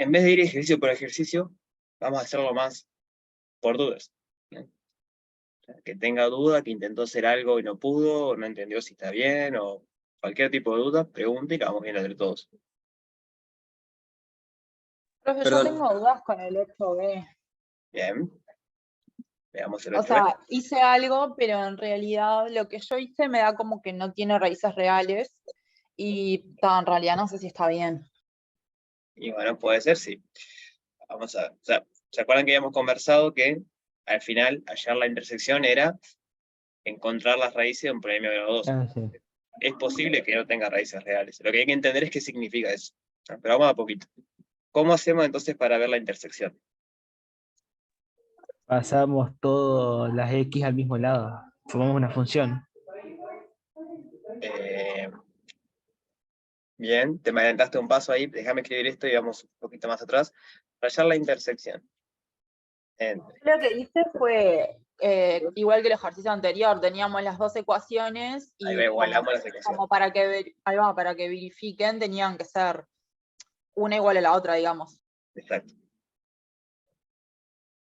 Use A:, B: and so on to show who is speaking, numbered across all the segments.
A: en vez de ir ejercicio por ejercicio, vamos a hacerlo más por dudas. ¿No? O sea, que tenga duda, que intentó hacer algo y no pudo, o no entendió si está bien, o cualquier tipo de duda, pregunte y la vamos viendo entre todos.
B: Profe, yo
C: Perdón.
B: tengo dudas con el 8B.
A: Bien. Veamos el
B: O
A: 8B.
B: sea, hice algo, pero en realidad lo que yo hice me da como que no tiene raíces reales. Y en realidad no sé si está bien.
A: Y bueno, puede ser, sí. Vamos a ver. O sea, ¿se acuerdan que habíamos conversado que al final, hallar la intersección era encontrar las raíces de un polinomio de grado 2?
D: Ah, sí.
A: Es posible que no tenga raíces reales. Lo que hay que entender es qué significa eso. Pero vamos a poquito. ¿Cómo hacemos entonces para ver la intersección?
D: Pasamos todas las X al mismo lado. Formamos una función.
A: Bien, te me adelantaste un paso ahí. Déjame escribir esto y vamos un poquito más atrás. Para hallar la intersección entre.
B: Lo que hice fue, igual que el ejercicio anterior, teníamos las dos ecuaciones y
A: Ahí igualamos las ecuaciones.
B: como para que, para que verifiquen, tenían que ser una igual a la otra, digamos.
A: Exacto.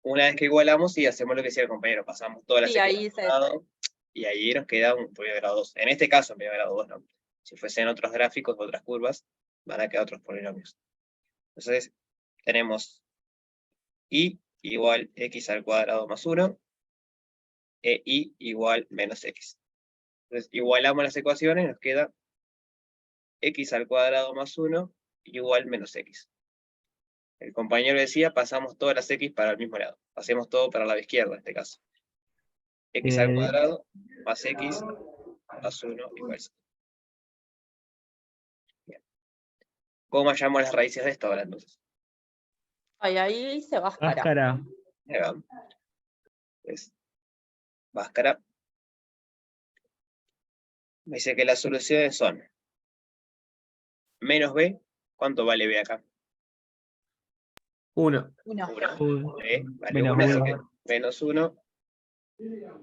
A: Una vez que igualamos, y hacemos lo que decía el compañero, pasamos todas las
B: Sí, ahí
A: ecuaciones al lado, y ahí nos queda un polinomio de grado 2. En este caso, un polinomio de grado 2, ¿no? Si fuesen otros gráficos, otras curvas, van a quedar otros polinomios. Entonces, tenemos y igual x al cuadrado más 1, e y igual menos x. Entonces, igualamos las ecuaciones, nos queda x al cuadrado más 1 igual menos x. El compañero decía, pasamos todas las x para el mismo lado. Pasemos todo para la izquierda, en este caso. X al cuadrado más x más 1 igual 0. Bien. ¿Cómo hallamos las raíces de esto ahora, entonces?
B: Ahí se Bhaskara.
D: Bhaskara.
A: Ahí va. Pues, Bhaskara. Me dice que las soluciones son menos b. ¿Cuánto vale b acá?
C: 1.
B: 1.
A: B vale
D: Menos
A: 1,
D: uno.
A: así que menos 1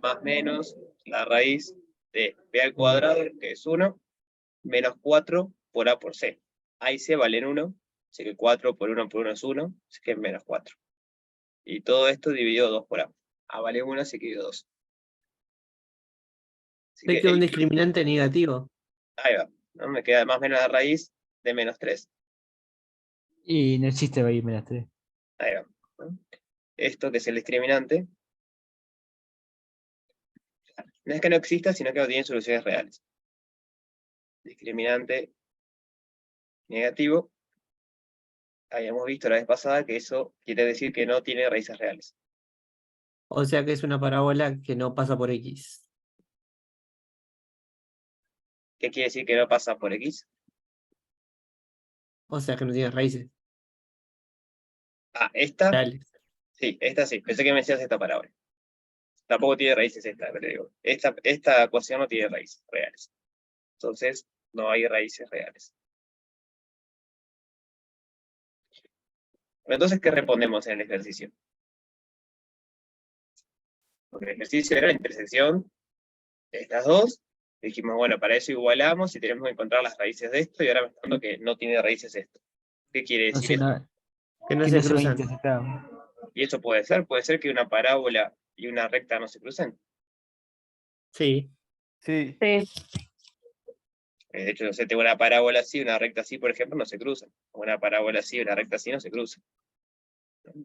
A: más menos la raíz de b al cuadrado, que es 1, menos 4 por a por c. A y c valen 1, así que 4 por 1 por 1 es 1, así que es menos 4. Y todo esto dividido 2 por a. A vale 1, así que divido 2. Así
C: Me
A: que
C: queda un discriminante negativo.
A: ahí va, ¿no? Me queda más o menos la raíz de menos 3.
D: Y no existe ahí menos 3.
A: Ahí va, ¿no? Esto que es el discriminante, no es que no exista, sino que no tiene soluciones reales. Discriminante negativo, habíamos visto la vez pasada que eso quiere decir que no tiene raíces reales.
C: O sea que es una parábola que no pasa por X.
A: ¿Qué quiere decir que no pasa por X?
C: O sea que no tiene raíces
A: Ah, esta,
C: reales.
A: sí, esta sí. Pensé que me decías esta parábola. Tampoco tiene raíces esta, pero digo, esta ecuación no tiene raíces reales. Entonces, no hay raíces reales. Entonces, ¿qué respondemos en el ejercicio? Porque el ejercicio era la intersección de estas dos. Dijimos, bueno, para eso igualamos y tenemos que encontrar las raíces de esto, y ahora me está dando que no tiene raíces esto. ¿Qué quiere decir esto?
C: Que no
D: que
C: se
D: no se ven
C: cruzan.
D: intersectados.
A: Y eso puede ser que una parábola y una recta no se crucen.
C: Sí.
E: Sí.
B: Sí.
A: De hecho, no sé, tengo una parábola así, una recta así, por ejemplo, no se cruzan. O una parábola así, una recta así, no se cruzan.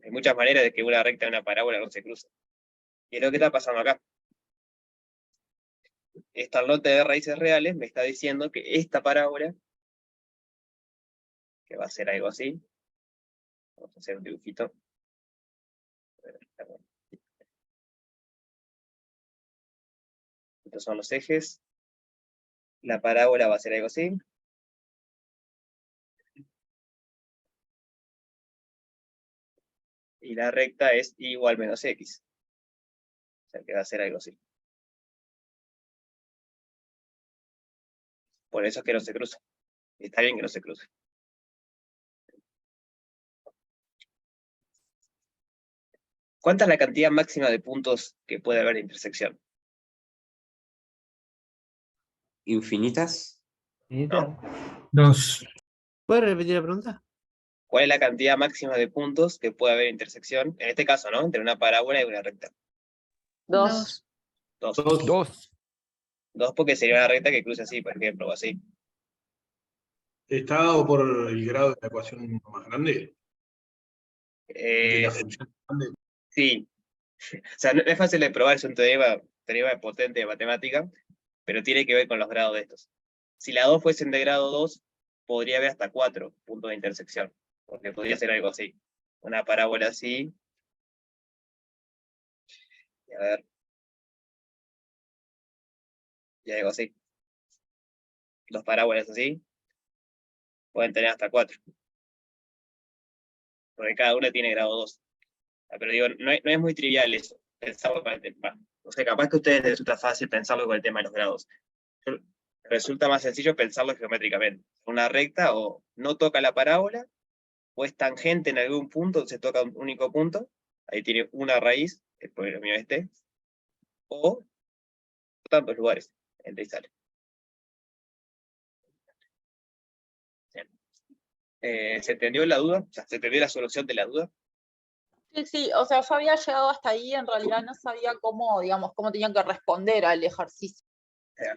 A: Hay muchas maneras de que una recta y una parábola no se cruzan. Y es lo que está pasando acá. Esta nota de raíces reales me está diciendo que esta parábola, que va a ser algo así, vamos a hacer un dibujito. Estos son los ejes. La parábola va a ser algo así. Y la recta es igual menos x. O sea que va a ser algo así. Por eso es que no se cruza. Está bien que no se cruce. ¿Cuánta es la cantidad máxima de puntos que puede haber de intersección?
F: ¿Infinitas?
A: ¿No?
E: 2.
C: ¿Puedes repetir la pregunta?
A: ¿Cuál es la cantidad máxima de puntos que puede haber intersección? En este caso, ¿no? Entre una parábola y una recta.
B: 2.
A: 2.
E: 2.
A: 2 porque sería una recta que cruza así, por ejemplo, o así.
F: ¿Está dado por el grado de la ecuación más grande? De la función grande.
A: Sí. O sea, no es fácil de probar, es un teorema potente de matemática, pero tiene que ver con los grados de estos. Si las dos fuesen de grado 2, podría haber hasta 4 puntos de intersección, porque podría ser algo así. Una parábola así. Y a ver. Y algo así. Dos parábolas así. Pueden tener hasta 4. Porque cada una tiene grado 2. Pero digo, no es muy trivial eso. Pensarlo con el tema. O sea, capaz que a ustedes les resulta fácil pensarlo con el tema de los grados. Resulta más sencillo pensarlo geométricamente. Una recta o no toca la parábola, o es tangente en algún punto, se toca un único punto, ahí tiene una raíz, el polinomio este, o tantos lugares, entre y sale. ¿Se entendió la duda? O sea, ¿se entendió la solución de la duda?
B: Sí, o sea, yo había llegado hasta ahí, en realidad no sabía cómo, digamos, cómo tenían que responder al ejercicio.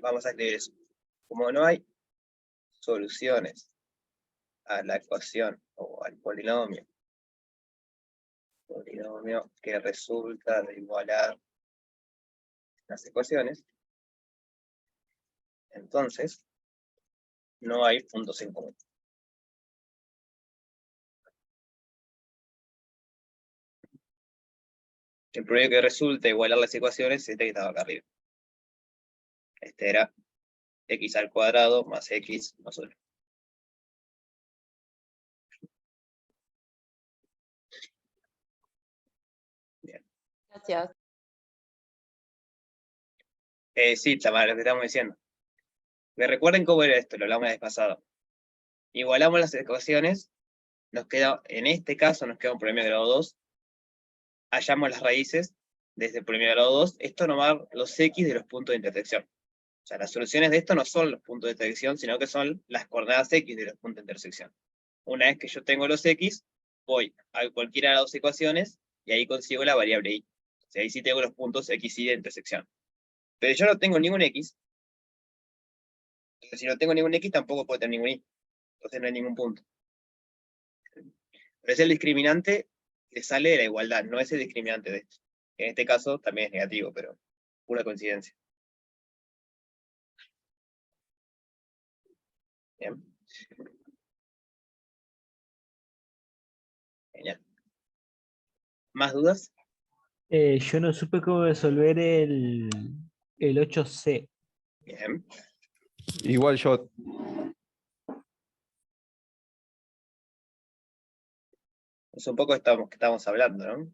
A: Vamos a escribir eso. Como no hay soluciones a la ecuación o al polinomio que resulta de igualar las ecuaciones, entonces no hay puntos en común. El promedio que resulta igualar las ecuaciones es este que estaba acá arriba. Este era x al cuadrado más x más 1. Bien.
B: Gracias.
A: Sí, Tamara, lo que estamos diciendo. ¿Me recuerden cómo era esto? Lo hablamos la vez pasada. Igualamos las ecuaciones, nos queda, en este caso nos queda un polinomio de grado 2, hallamos las raíces de este polinomio de grado 2, esto nos va a dar los x de los puntos de intersección. O sea, las soluciones de esto no son los puntos de intersección, sino que son las coordenadas x de los puntos de intersección. Una vez que yo tengo los x, voy a cualquiera de las dos ecuaciones y ahí consigo la variable y. O sea, ahí sí tengo los puntos x y de intersección. Pero yo no tengo ningún x. Entonces, si no tengo ningún x, tampoco puedo tener ningún y. Entonces no hay ningún punto. Pero es el discriminante que sale de la igualdad, no es el discriminante de esto. En este caso también es negativo, pero pura coincidencia. Bien. Genial. ¿Más dudas?
D: Yo no supe cómo resolver el 8C.
A: Bien.
E: Igual yo.
A: Es un poco que estamos hablando, ¿no?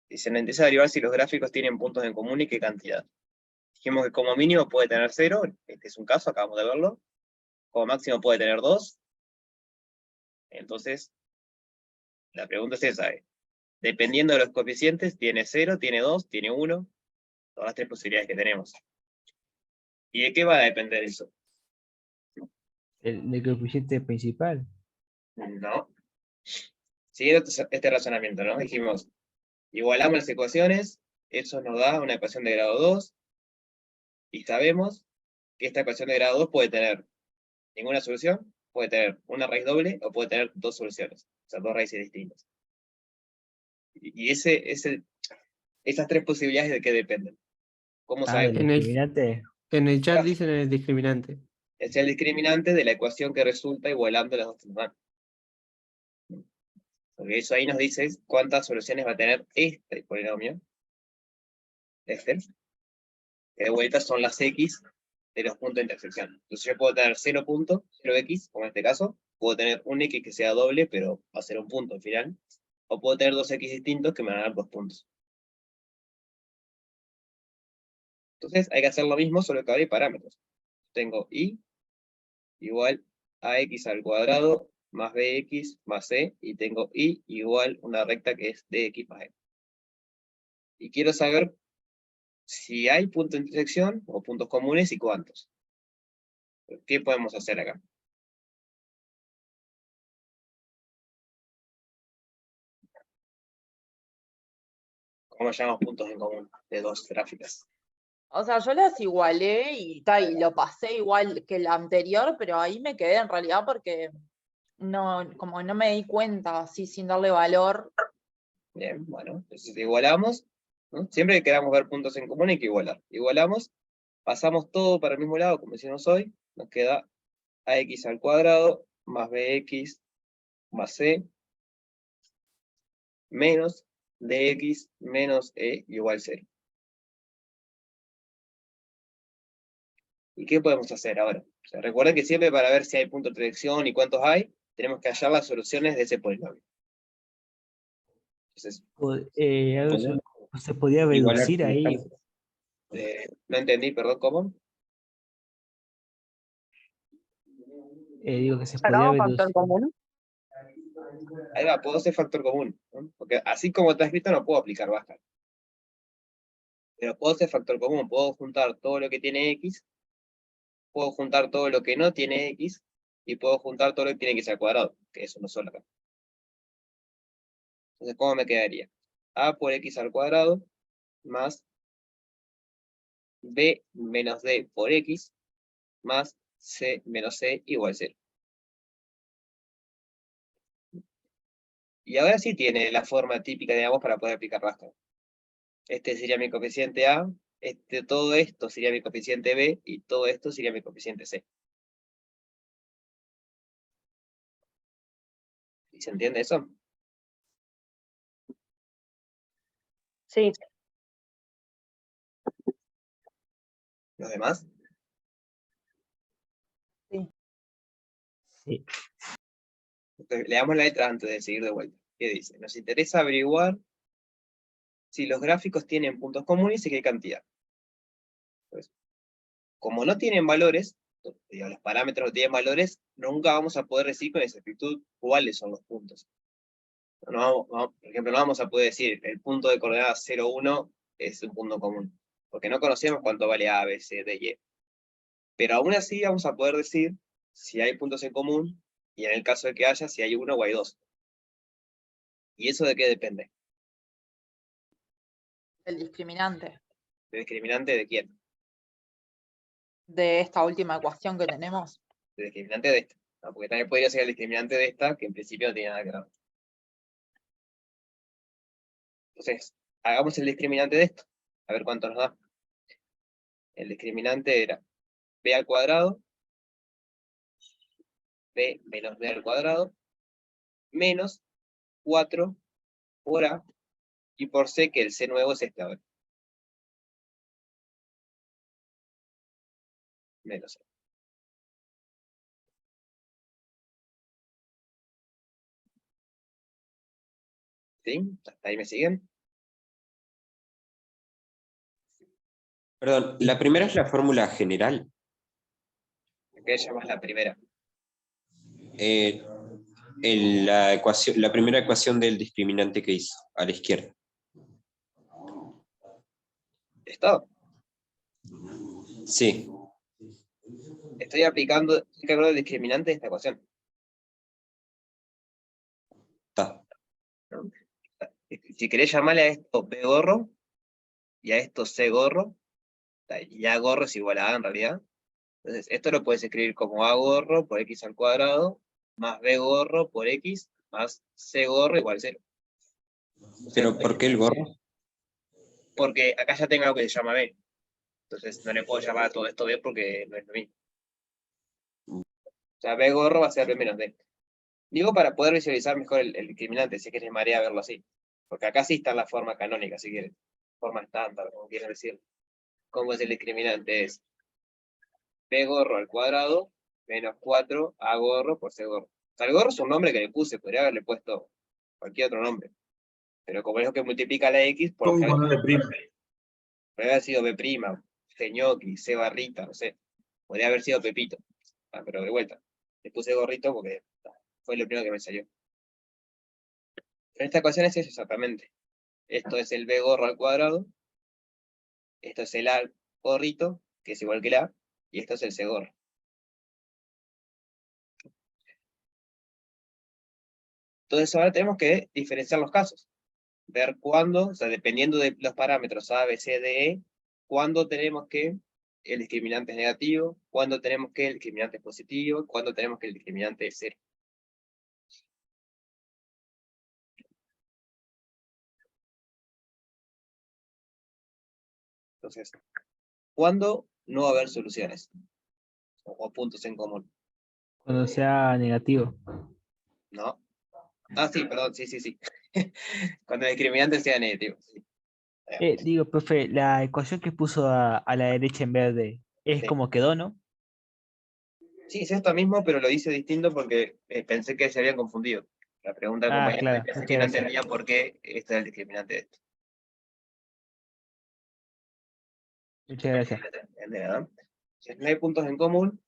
A: Dice, no interesa derivar si los gráficos tienen puntos en común y qué cantidad. Dijimos que como mínimo puede tener 0, este es un caso, acabamos de verlo. Como máximo puede tener 2. Entonces, la pregunta es esa. Dependiendo de los coeficientes, tiene 0, tiene 2, tiene 1. Todas las tres posibilidades que tenemos. ¿Y de qué va a depender eso?
D: El coeficiente principal.
A: No. Siguiendo este razonamiento, ¿no? Dijimos, igualamos las ecuaciones, eso nos da una ecuación de grado 2, y sabemos que esta ecuación de grado 2 puede tener ninguna solución, puede tener una raíz doble, o puede tener dos soluciones, o sea, dos raíces distintas. Y esas tres posibilidades, ¿de qué dependen? ¿Cómo
D: Ah, del
A: sabemos?
D: discriminante.
C: En el chat dicen el discriminante.
A: Es el discriminante de la ecuación que resulta igualando las dos termas. Porque eso ahí nos dice cuántas soluciones va a tener este polinomio, este, que de vuelta son las x de los puntos de intersección. Entonces yo puedo tener 0.0x, como en este caso, puedo tener un x que sea doble, pero va a ser un punto al final, o puedo tener dos x distintos que me van a dar 2 puntos. Entonces hay que hacer lo mismo, solo que ahora hay parámetros. Tengo y igual a x al cuadrado más bx más c, y tengo y igual una recta que es dx más e. Y quiero saber si hay puntos de intersección o puntos comunes y cuántos. ¿Qué podemos hacer acá? ¿Cómo llamamos puntos en común de dos gráficas?
B: O sea, yo las igualé y lo pasé igual que la anterior, pero ahí me quedé en realidad porque como no me di cuenta, así sin darle valor.
A: Bien, bueno, entonces igualamos, ¿no? Siempre que queramos ver puntos en común hay que igualar. Igualamos, pasamos todo para el mismo lado, como hicimos hoy, nos queda ax al cuadrado más bx más c menos dx menos e igual 0. ¿Y qué podemos hacer ahora? O sea, recuerden que siempre para ver si hay puntos de elección y cuántos hay, tenemos que hallar las soluciones de ese polinomio. Entonces,
D: Se podía reducir ahí.
A: no entendí, perdón, ¿cómo?
D: Digo que se podía
B: ¿Sacamos
D: reducir.
B: factor común?
A: Ahí va, puedo hacer factor común, ¿no? Porque así como está escrito no puedo aplicar basta. Pero puedo hacer factor común, puedo juntar todo lo que tiene x, puedo juntar todo lo que no tiene x, y puedo juntar todo lo que tiene x al cuadrado, que es uno solo acá. Entonces, ¿cómo me quedaría? A por x al cuadrado más b menos d por x más c menos c igual 0. Y ahora sí tiene la forma típica, digamos, para poder aplicar Bhaskara. Este sería mi coeficiente A, todo esto sería mi coeficiente B, y todo esto sería mi coeficiente C. ¿Y se entiende eso?
B: Sí.
A: ¿Los demás?
D: Sí.
A: Entonces, leamos la letra antes de seguir de vuelta. ¿Qué dice? Nos interesa averiguar si los gráficos tienen puntos comunes y qué cantidad. Pues, como no tienen valores, digamos, los parámetros no tienen valores, nunca vamos a poder decir con exactitud cuáles son los puntos. Por ejemplo, no vamos a poder decir el punto de coordenadas 0, 1 es un punto común, porque no conocemos cuánto vale A, B, C, D, Y. Pero aún así vamos a poder decir si hay puntos en común, y en el caso de que haya, si hay uno o hay dos. ¿Y eso de qué depende?
B: El discriminante
A: ¿El discriminante de quién?
B: de esta última ecuación que tenemos.
A: El discriminante de esta. ¿No? Porque también podría ser el discriminante de esta, que en principio no tiene nada que ver. Entonces, hagamos el discriminante de esto, a ver cuánto nos da. El discriminante era b al cuadrado, b menos b al cuadrado, menos 4 por a, y por c, que el c nuevo es este ahora. Menos c. ¿Sí? ¿Hasta ahí me siguen?
G: Perdón, la primera es la fórmula general.
A: ¿Qué llamas la primera?
G: La primera ecuación del discriminante que hizo, a la izquierda.
A: ¿Esto?
G: Sí.
A: Estoy aplicando el discriminante de esta ecuación.
G: Está.
A: ¿No? Si querés llamarle a esto B gorro, y a esto C gorro, y A gorro es igual a A en realidad. Entonces, esto lo puedes escribir como A gorro por X al cuadrado, más B gorro por X, más C gorro igual 0.
G: ¿Pero por qué el gorro?
A: Porque acá ya tengo algo que se llama B. Entonces no le puedo llamar a todo esto B porque no es lo mismo. O sea, B gorro va a ser B menos D. Digo para poder visualizar mejor el discriminante, si es que les marea verlo así. Porque acá sí está la forma canónica, si quieren. Forma estándar, como quieren decir. ¿Cómo es el discriminante? Es B gorro al cuadrado menos 4 A gorro por C gorro. O sea, el gorro es un nombre que le puse, podría haberle puesto cualquier otro nombre. Pero como es lo que multiplica la X, por
F: ¿Cómo
A: ejemplo,
F: ponerle prima?
A: podría haber sido B', C ñoqui, C barrita, no sé. Podría haber sido Pepito. Pero de vuelta. Le puse gorrito porque fue lo primero que me salió. Pero esta ecuación es eso exactamente. Esto es el B gorro al cuadrado. Esto es el A gorrito, que es igual que el A. Y esto es el C gorro. Entonces ahora tenemos que diferenciar los casos. ver cuándo, o sea, dependiendo de los parámetros A, B, C, D, E, cuándo tenemos que el discriminante es negativo, cuándo tenemos que el discriminante es positivo, cuándo tenemos que el discriminante es 0. Entonces, ¿cuándo no va a haber soluciones? O puntos en común,
D: Cuando sea negativo.
A: ¿no? Ah, sí, perdón, sí. Cuando el discriminante sea negativo. Sí.
D: Digo, profe, la ecuación que puso a la derecha en verde es
A: Sí.
D: como quedó, ¿no?
A: Sí, es esto mismo, pero lo hice distinto porque pensé que se habían confundido. La pregunta del
D: Ah,
A: compañero
D: claro,
A: pensé
D: muchas
A: que no
D: gracias.
A: entendía por qué este era el discriminante de esto.
D: Muchas gracias.
A: ¿Entiendes, verdad? Si no hay puntos en común,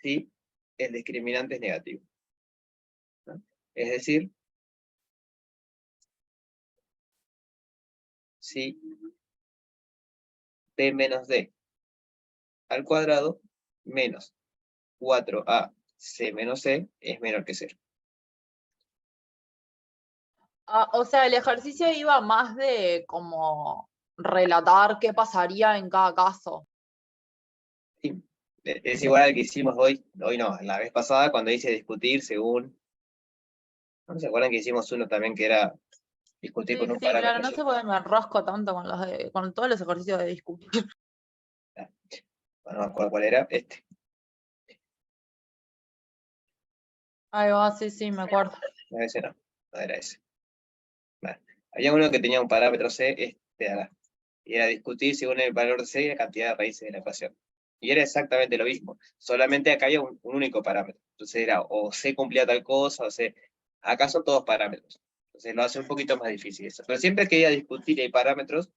A: sí, el discriminante es negativo, ¿no? Es decir, si b menos d al cuadrado menos 4ac menos c es menor que 0.
B: Ah, o sea, el ejercicio iba más de como relatar qué pasaría en cada caso.
A: Sí. Es igual al que hicimos hoy no, la vez pasada cuando hice discutir según... ¿No se acuerdan que hicimos uno también que era discutir con un
B: Sí, claro,
A: parámetro?
B: no sé por qué me enrosco tanto con con todos los ejercicios de discutir.
A: Bueno, no me acuerdo cuál era, este.
B: Ahí va, sí, me acuerdo.
A: No, ese no era ese. Bueno, había uno que tenía un parámetro c, este de acá. Y era discutir según el valor de c y la cantidad de raíces de la ecuación. Y era exactamente lo mismo, solamente acá había un único parámetro. Entonces era o c cumplía tal cosa, o c. Acá son todos parámetros. Entonces lo hace un poquito más difícil eso. Pero siempre que haya discutir y hay parámetros,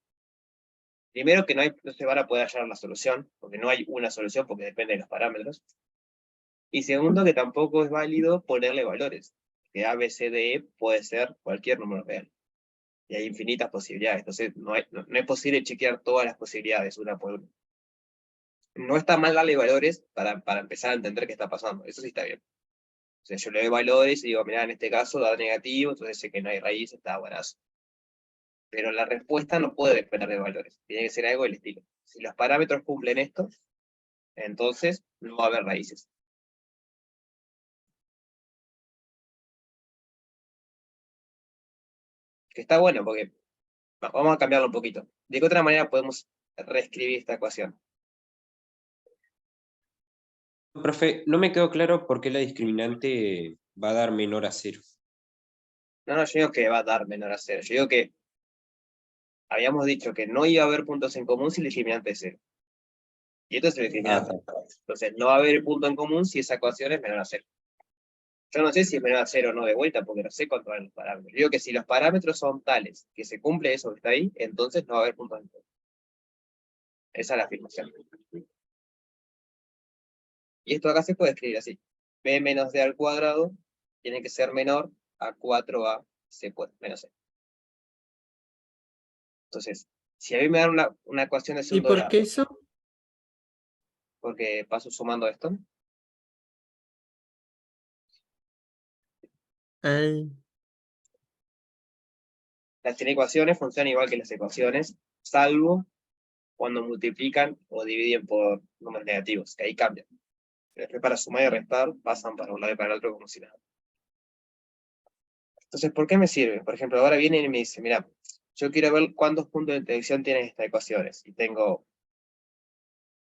A: primero que no se van a poder hallar la solución, porque no hay una solución, porque depende de los parámetros. Y segundo, que tampoco es válido ponerle valores. Que A, B, C, D, E puede ser cualquier número real. Y hay infinitas posibilidades. Entonces, no es posible chequear todas las posibilidades una por una. No está mal darle valores para empezar a entender qué está pasando. Eso sí está bien. O sea, yo le doy valores y digo, mira, en este caso da negativo, entonces sé que no hay raíz, está buenazo. Pero la respuesta no puede depender de valores. Tiene que ser algo del estilo. Si los parámetros cumplen esto, entonces no va a haber raíces. Que está bueno, porque vamos a cambiarlo un poquito. ¿De qué otra manera podemos reescribir esta ecuación?
G: Profe, no me quedó claro por qué la discriminante va a dar menor a 0.
A: No, yo digo que va a dar menor a 0. Yo digo que habíamos dicho que no iba a haber puntos en común si el discriminante es 0. Y esto es el discriminante. Entonces, no va a haber punto en común si esa ecuación es menor a 0. Yo no sé si es menor a 0 o no de vuelta, porque no sé cuánto van los parámetros. Yo digo que si los parámetros son tales que se cumple eso que está ahí, entonces no va a haber puntos en común. Esa es la afirmación. Y esto acá se puede escribir así. B menos D al cuadrado tiene que ser menor a 4AC menos C. Entonces, si a mí me dan una ecuación de
C: ¿Y
A: segundo
C: por
A: grado,
C: qué eso?
A: porque paso sumando esto,
C: Ah,
A: las inecuaciones funcionan igual que las ecuaciones, salvo cuando multiplican o dividen por números negativos, que ahí cambian. Pero después para sumar y restar pasan para un lado y para el otro como si nada. Entonces, ¿por qué me sirve? Por ejemplo, ahora viene y me dice, mira, yo quiero ver cuántos puntos de intersección tienen estas ecuaciones. Y tengo,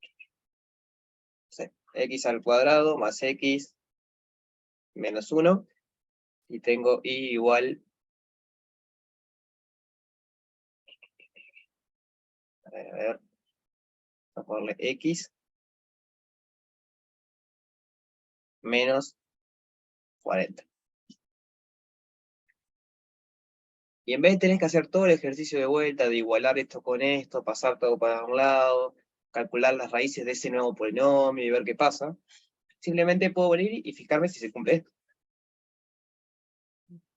A: no sé, x al cuadrado más x menos 1. Y tengo y igual, a ver, vamos a ponerle x menos 40. Y en vez de tener que hacer todo el ejercicio de vuelta, de igualar esto con esto, pasar todo para un lado, calcular las raíces de ese nuevo polinomio y ver qué pasa, simplemente puedo venir y fijarme si se cumple esto.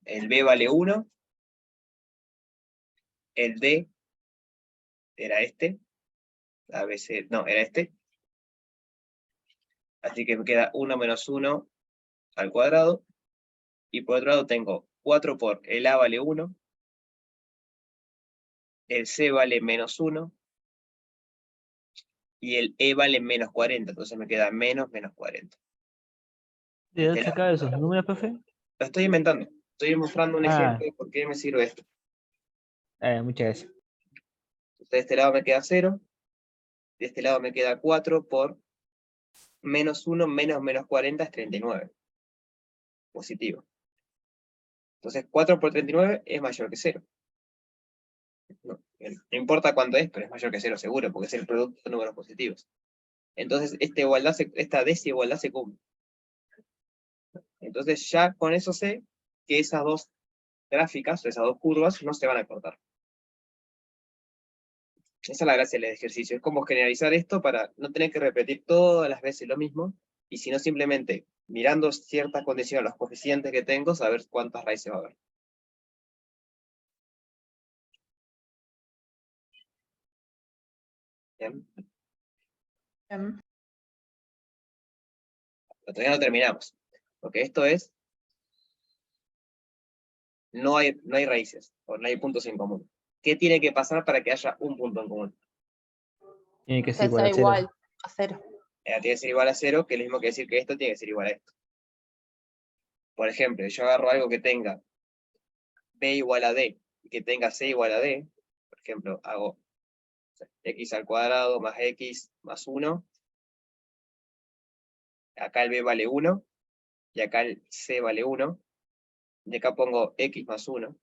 A: El b vale 1, el d era este, a veces, no, era este, así que me queda 1 menos 1 al cuadrado, y por otro lado tengo 4 por el A vale 1, el C vale menos 1, y el E vale menos 40, entonces me queda menos 40.
D: ¿De dónde
A: Este
D: sacaba esos números, profe?
A: Lo estoy inventando, estoy mostrando un
D: Ah.
A: ejemplo de por qué me sirve esto.
D: Muchas gracias.
A: Entonces de este lado me queda 0, de este lado me queda 4 por menos 1 menos 40 es 39. Positivo. Entonces 4 por 39 es mayor que 0. No importa cuánto es, pero es mayor que 0 seguro, porque es el producto de números positivos. Entonces esta desigualdad se cumple. Entonces ya con eso sé que esas dos gráficas, esas dos curvas, no se van a cortar. Esa es la gracia del ejercicio. Es como generalizar esto para no tener que repetir todas las veces lo mismo, y sino simplemente mirando ciertas condiciones, los coeficientes que tengo, saber cuántas raíces va a haber. ¿Bien?
B: Em,
A: Pero todavía no terminamos. Porque esto es, no hay raíces, o no hay puntos en común. ¿Qué tiene que pasar para que haya un punto en común?
D: Tiene que
B: que
D: ser igual
B: sea
D: a 0.
B: igual a 0.
A: Tiene que ser igual a 0, que es lo mismo que decir que esto tiene que ser igual a esto. Por ejemplo, yo agarro algo que tenga B igual a D, y que tenga C igual a D. Por ejemplo, hago x al cuadrado más x más 1. Acá el B vale 1, y acá el C vale 1. Y acá pongo x más 1.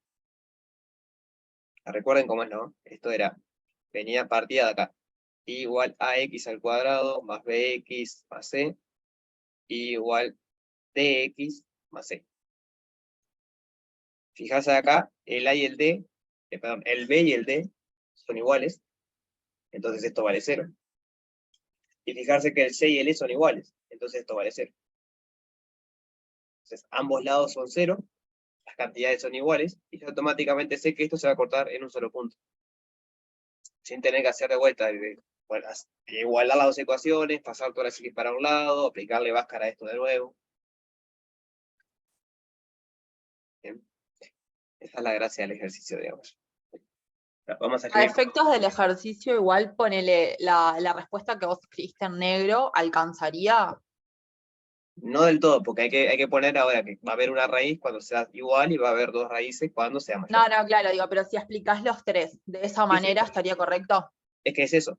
A: Recuerden cómo es, ¿no? Esto venía partida de acá. Igual a x al cuadrado más bx más c, igual dx más c. Fijarse acá, el a y el d, perdón, el b y el d son iguales, entonces esto vale 0. Y fijarse que el c y el e son iguales, entonces esto vale 0. Entonces ambos lados son 0, las cantidades son iguales, y yo automáticamente sé que esto se va a cortar en un solo punto. Sin tener que hacer de vuelta, bueno, igualar las dos ecuaciones, pasar todas las x para un lado, aplicarle Bhaskara a esto de nuevo. Bien. Esa es la gracia del ejercicio, digamos. Vamos a
B: A
A: escribir.
B: efectos del ejercicio, igual ponele la respuesta que vos escribiste en negro, ¿alcanzaría?
A: No del todo, porque hay que poner ahora que va a haber una raíz cuando sea igual y va a haber dos raíces cuando sea mayor.
B: No, no, claro, digo, pero si explicás los tres de esa manera,
A: sí.
B: ¿estaría correcto?
A: Es que es eso.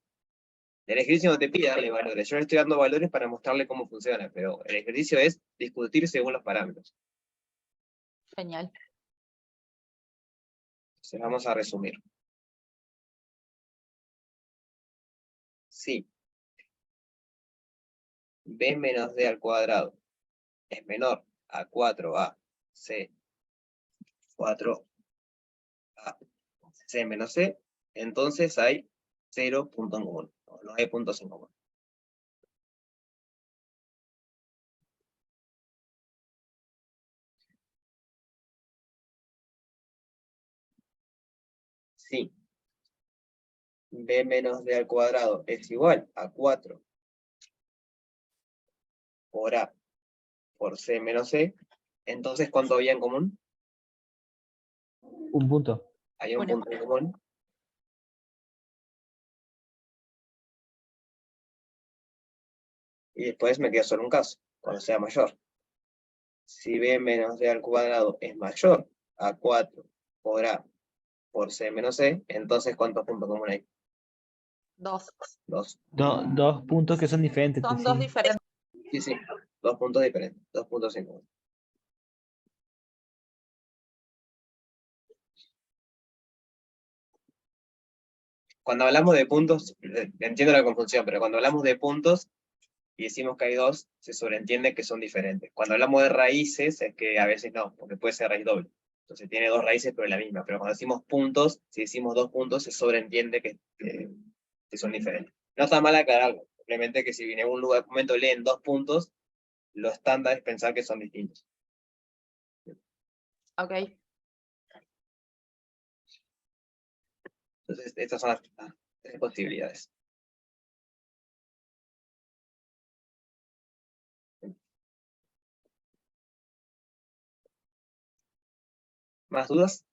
A: El ejercicio no te pide darle valores. Yo le estoy dando valores para mostrarle cómo funciona, pero el ejercicio es discutir según los parámetros.
B: Genial.
A: Entonces vamos a resumir. Sí. B menos D al cuadrado es menor a 4A C 4A C menos C, entonces hay 0 puntos en común. No hay puntos en común. Sí. B menos D al cuadrado es igual a 4 por A por C menos C, entonces ¿cuánto había en común?
D: Un punto.
A: Hay un
B: Uno.
A: punto en común. Y después me queda solo un caso, cuando sea mayor. Si B menos D al cuadrado es mayor a 4 por A por C menos C, entonces ¿cuántos puntos comunes hay?
B: 2.
A: 2.
D: Dos puntos que son diferentes.
B: Son
D: sí.
B: dos diferentes.
A: Sí, sí, 2 puntos diferentes, 2 puntos en común. Cuando hablamos de puntos, entiendo la confusión, pero cuando hablamos de puntos y decimos que hay dos, se sobreentiende que son diferentes. Cuando hablamos de raíces, es que a veces no, porque puede ser raíz doble. Entonces tiene dos raíces, pero la misma. Pero cuando decimos puntos, si decimos dos puntos, se sobreentiende que son diferentes. No está mal aclararlo, simplemente que si en algún momento leen 2 puntos, lo estándar es pensar que son distintos.
B: Ok.
A: Entonces, estas son las 3 posibilidades. ¿Más dudas?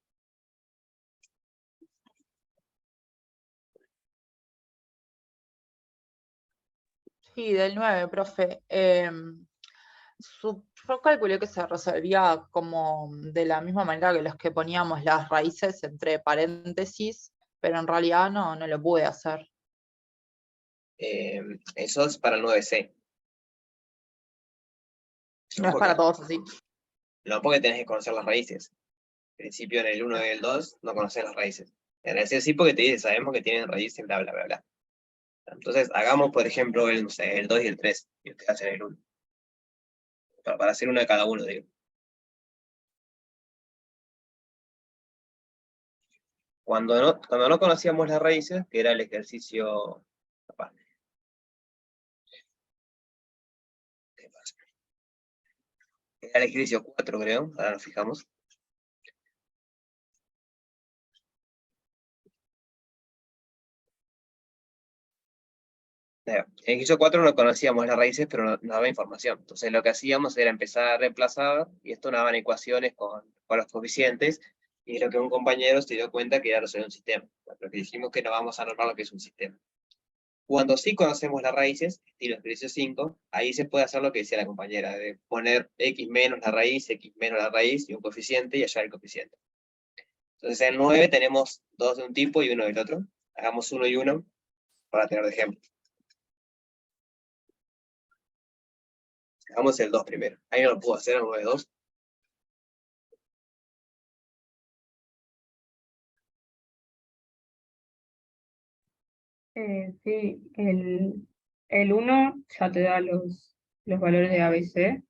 B: Sí, del 9, profe. Yo calculé que se resolvía como de la misma manera que los que poníamos las raíces entre paréntesis, pero en realidad no lo pude hacer.
A: Eso es para el 9C.
B: No es para todos así.
A: No, porque tenés que conocer las raíces. En principio en el 1 y el 2 no conoces las raíces. En el C sí porque te dice, sabemos que tienen raíces, bla, bla, bla, bla. Entonces, hagamos, por ejemplo, no sé, el 2 y el 3, y ustedes hacen el 1. Para hacer uno de cada uno, digo. Cuando no conocíamos las raíces, que era el ejercicio... ¿Qué pasa? Era el ejercicio 4, creo, ahora nos fijamos. En el ejercicio 4 no conocíamos las raíces, pero nos daba información. Entonces lo que hacíamos era empezar a reemplazar, y esto nos daban ecuaciones con los coeficientes, y lo que un compañero se dio cuenta que era resolver un sistema. Lo que dijimos que no vamos a nombrar lo que es un sistema. Cuando sí conocemos las raíces, estilo ejercicio 5, ahí se puede hacer lo que decía la compañera, de poner x menos la raíz y un coeficiente y hallar el coeficiente. Entonces en 9 tenemos 2 de un tipo y 1 del otro. Hagamos 1 y 1 para tener de ejemplo. Hagamos el 2 primero. Ahí no lo puedo hacer, el 9 2.
H: Sí, el 1 ya te da los valores de A, B, C,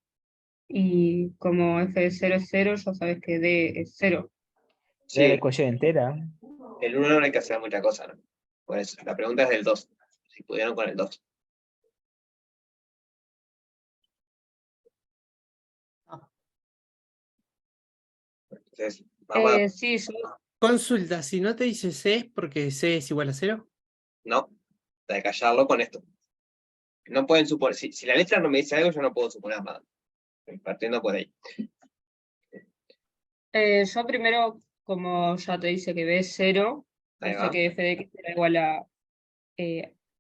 H: y como F de 0 es 0, ya sabes que D es 0.
A: Sí,
D: De la ecuación entera.
A: el 1 no hay que hacer mucha cosa, ¿no? Por eso, la pregunta es del 2. Si pudieron con el 2. Entonces, vamos a...
H: Sí, yo
C: Consulta, si no te dice C es porque C es igual a 0.
A: No, hay que hallarlo con esto. No pueden suponer, si la letra no me dice algo, yo no puedo suponer nada. Partiendo por ahí.
H: yo primero, como ya te dice que B es 0,
A: Ahí
H: puse
A: va.
H: que F de X era igual a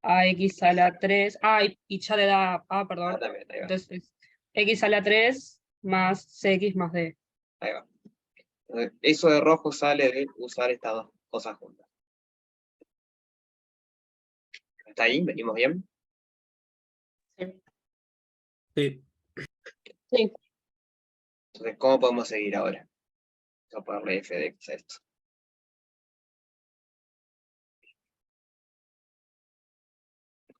H: AX a la 3. Y ya le da A, perdón.
A: También, ahí va.
H: Entonces, X a la 3 más CX más D.
A: Ahí va. Entonces, eso de rojo sale de usar estas dos cosas juntas. ¿Está ahí? ¿Venimos bien?
C: Sí.
B: Sí.
A: Entonces, ¿cómo podemos seguir ahora? Voy a ponerle f de x a esto.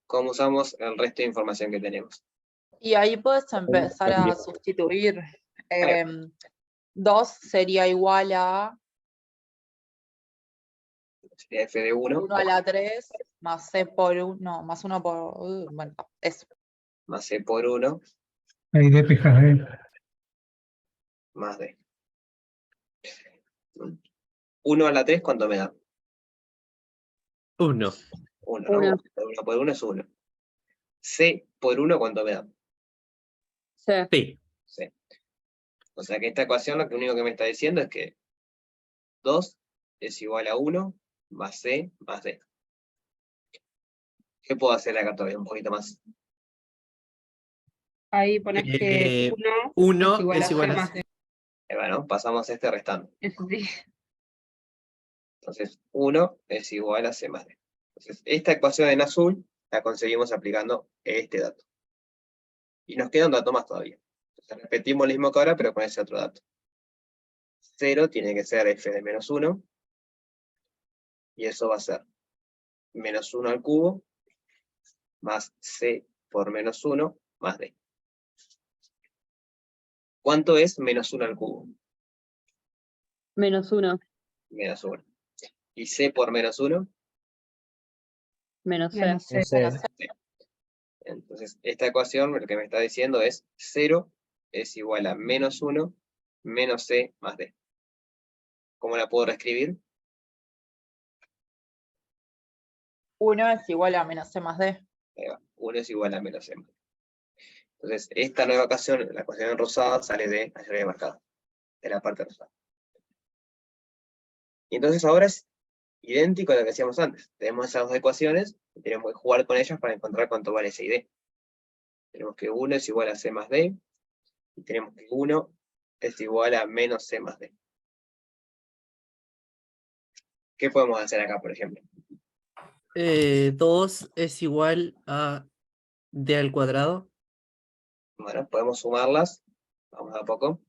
A: ¿Cómo usamos el resto de información que tenemos?
B: Y ahí puedes empezar a sustituir. 2 sería igual a
A: Sería f de 1
B: 1 a la 3 más C por 1, más 1 por... bueno, eso.
A: más c por 1
I: Ahí de PKG.
A: más d. 1 a la 3, ¿cuánto me da?
C: 1.
A: 1, ¿no? 1 por 1 es 1. C por 1, ¿cuánto me da?
C: Sí.
A: C. O sea que esta ecuación lo único que me está diciendo es que 2 es igual a 1 más C más D. ¿Qué puedo hacer acá todavía? Un poquito más.
H: Ahí pones que
C: 1
H: es igual a C
C: a
H: más D.
A: Bueno, pasamos este restando.
H: Eso sí.
A: Entonces, 1 es igual a C más D. Entonces, esta ecuación en azul la conseguimos aplicando este dato. Y nos queda un dato más todavía. Entonces, repetimos lo mismo que ahora, pero con ese otro dato. 0 tiene que ser f de menos 1. Y eso va a ser menos 1 al cubo más c por menos 1 más d. ¿Cuánto es menos 1 al cubo?
H: Menos 1.
A: Menos 1. ¿Y c por menos 1?
H: Menos C.
D: No sé.
A: Entonces, esta ecuación lo que me está diciendo es 0 es igual a menos 1 menos c más d. ¿Cómo la puedo reescribir?
B: 1 es igual a menos C más D.
A: 1 es igual a menos c más d. Entonces, esta nueva ecuación, la ecuación en rosada, sale de la llave marcada, de la parte rosada. Y entonces ahora es idéntico a lo que hacíamos antes. Tenemos esas dos ecuaciones, y tenemos que jugar con ellas para encontrar cuánto vale C y D. Tenemos que 1 es igual a C más D, y tenemos que 1 es igual a menos C más D. ¿Qué podemos hacer acá, por ejemplo?
C: 2 es igual a D al cuadrado.
A: Bueno, podemos sumarlas. Vamos a poco.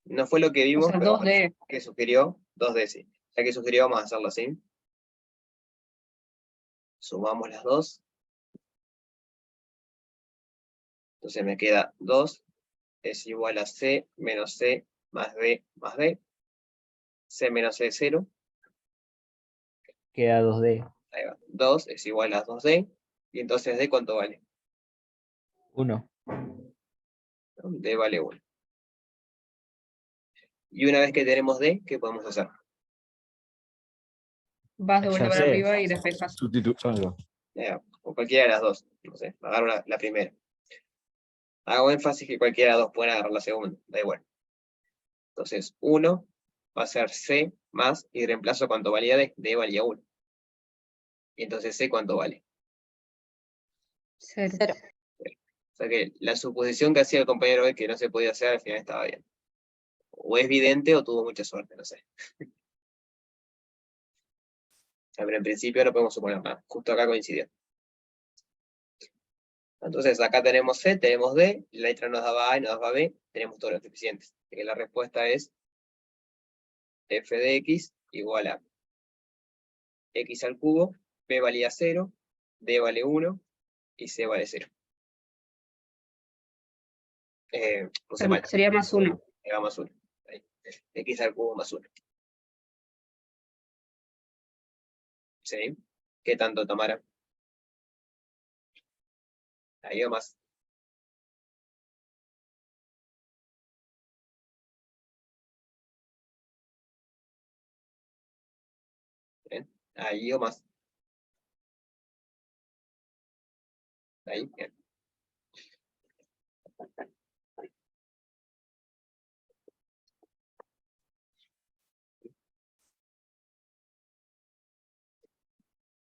A: No fue lo que
H: O
A: vimos,
H: sea,
A: pero
H: 2D.
A: que sugirió 2D, sí. Ya que sugirió, vamos a hacerlo así. Sumamos las dos. Entonces me queda 2 es igual a C menos C más D más D. C menos C es 0.
D: Queda 2D.
A: Ahí va. 2 es igual a 2D. Y entonces D, ¿cuánto vale?
D: 1.
A: D vale 1. Y una vez que tenemos D, ¿qué podemos hacer?
H: Vas de vuelta
D: Ya
H: para
D: sé.
H: arriba y despejas.
E: Sustituirlo.
A: O cualquiera de las dos. No sé, agarro la primera. Hago énfasis que cualquiera de las dos pueden agarrar la segunda. Da igual. Entonces, 1 va a ser C más, y reemplazo cuánto valía D. D valía 1. Y entonces C, ¿cuánto vale?
H: 0.
B: 0.
A: O sea que la suposición que hacía el compañero hoy que no se podía hacer, al final estaba bien. O es vidente o tuvo mucha suerte, no sé. Pero en principio no podemos suponer nada. Justo acá coincidió. Entonces acá tenemos C, tenemos D, la letra nos daba A y nos daba B, tenemos todos los coeficientes. Así que la respuesta es f de x igual a x al cubo, b valía 0, d vale 1 y c vale 0. Puse mal.
H: Sería más 1.
A: Va más 1. Ahí. X al cubo más 1. ¿Sí? ¿Qué tanto, Tamara? Ahí o más. ¿Bien? Ahí o más. Ahí, bien.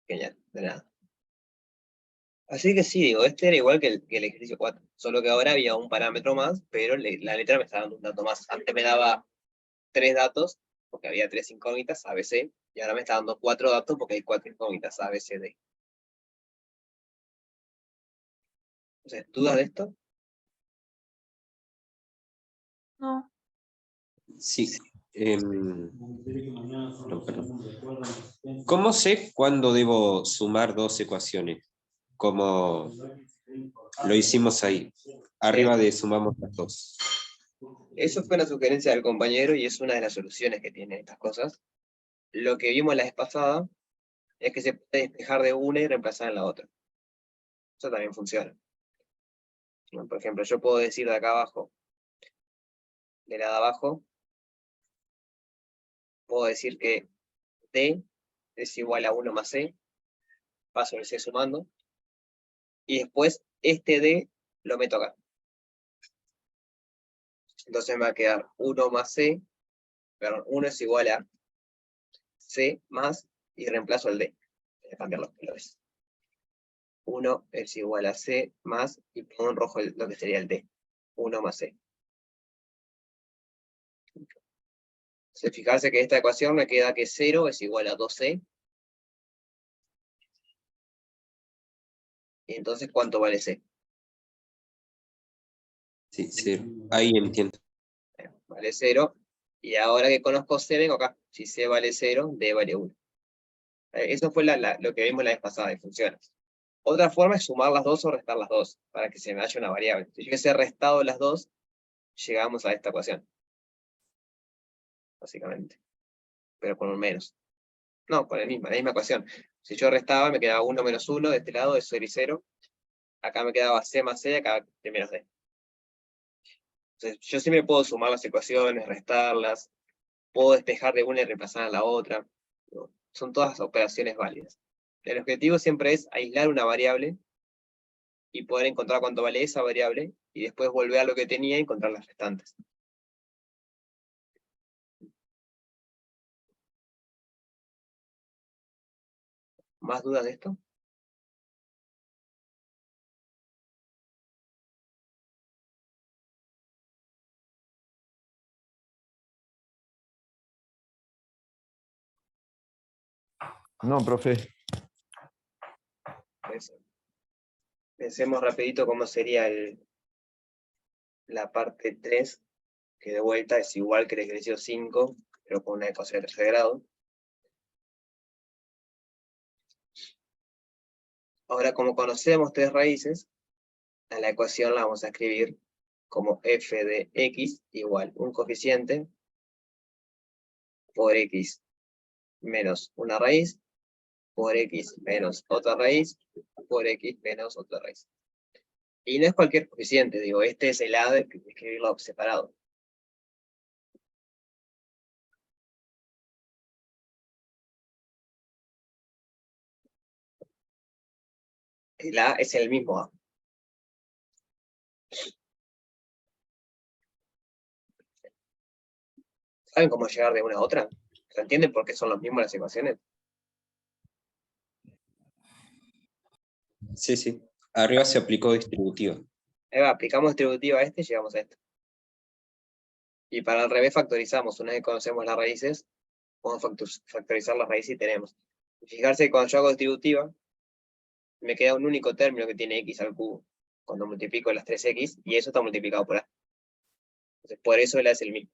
A: Genial, de nada. Así que sí, digo, este era igual que el ejercicio 4, solo que ahora había un parámetro más, pero la letra me está dando un dato más. Antes me daba 3 datos, porque había 3 incógnitas, A, B, C, y ahora me está dando 4 datos porque hay 4 incógnitas, A, B, C, D. Entonces, ¿dudas de esto?
B: No.
G: Sí. No, perdón. ¿Cómo sé cuándo debo sumar dos ecuaciones? Como lo hicimos ahí. Arriba de sumamos las dos.
A: Eso fue una sugerencia del compañero y es una de las soluciones que tienen estas cosas. Lo que vimos la vez pasada es que se puede despejar de una y reemplazar en la otra. Eso también funciona. Por ejemplo, yo puedo decir de acá abajo, de la de abajo, puedo decir que D es igual a 1 más C, paso el C sumando, y después este D lo meto acá. Entonces me va a quedar 1 más C, perdón, 1 es igual a C más, y reemplazo el D. Voy a cambiar los colores. 1 es igual a C más, y pongo en rojo lo que sería el D. 1 más C. Entonces, fijarse que esta ecuación me queda que 0 es igual a 2C. Y entonces, ¿cuánto vale C?
G: Sí, cero. Ahí entiendo.
A: Vale 0. Y ahora que conozco C, vengo acá. Si C vale 0, D vale 1. Eso fue lo que vimos la vez pasada de funciones. Otra forma es sumar las dos o restar las dos, para que se me haya una variable. Si yo hubiese restado las dos, llegamos a esta ecuación. Básicamente. Pero con un menos. No, con la misma ecuación. Si yo restaba, me quedaba 1 menos 1, de este lado es 0 y 0. Acá me quedaba C más C, acá de menos D. Entonces, yo siempre puedo sumar las ecuaciones, restarlas, puedo despejar de una y reemplazar a la otra. ¿No? Son todas operaciones válidas. El objetivo siempre es aislar una variable y poder encontrar cuánto vale esa variable, y después volver a lo que tenía y encontrar las restantes. ¿Más dudas de esto?
E: No, profe.
A: Pensemos rapidito cómo sería la parte 3, que de vuelta es igual que el ejercicio 5, pero con una ecuación de tercer grado. Ahora, como conocemos tres raíces, a la ecuación la vamos a escribir como f de x igual un coeficiente por x menos una raíz, por x menos otra raíz, por x menos otra raíz. Y no es cualquier coeficiente, digo, este es el a de escribirlo separado. El a es el mismo a. ¿Saben cómo llegar de una a otra? ¿Se entienden por qué son los mismos las ecuaciones?
G: Sí, sí. Arriba se aplicó distributiva.
A: Aplicamos distributiva a este y llegamos a esto. Y para el revés factorizamos. Una vez que conocemos las raíces, podemos factorizar las raíces y tenemos. Y fijarse que cuando yo hago distributiva, me queda un único término que tiene x al cubo. Cuando multiplico las 3x, y eso está multiplicado por a. Entonces, por eso el a es el mismo.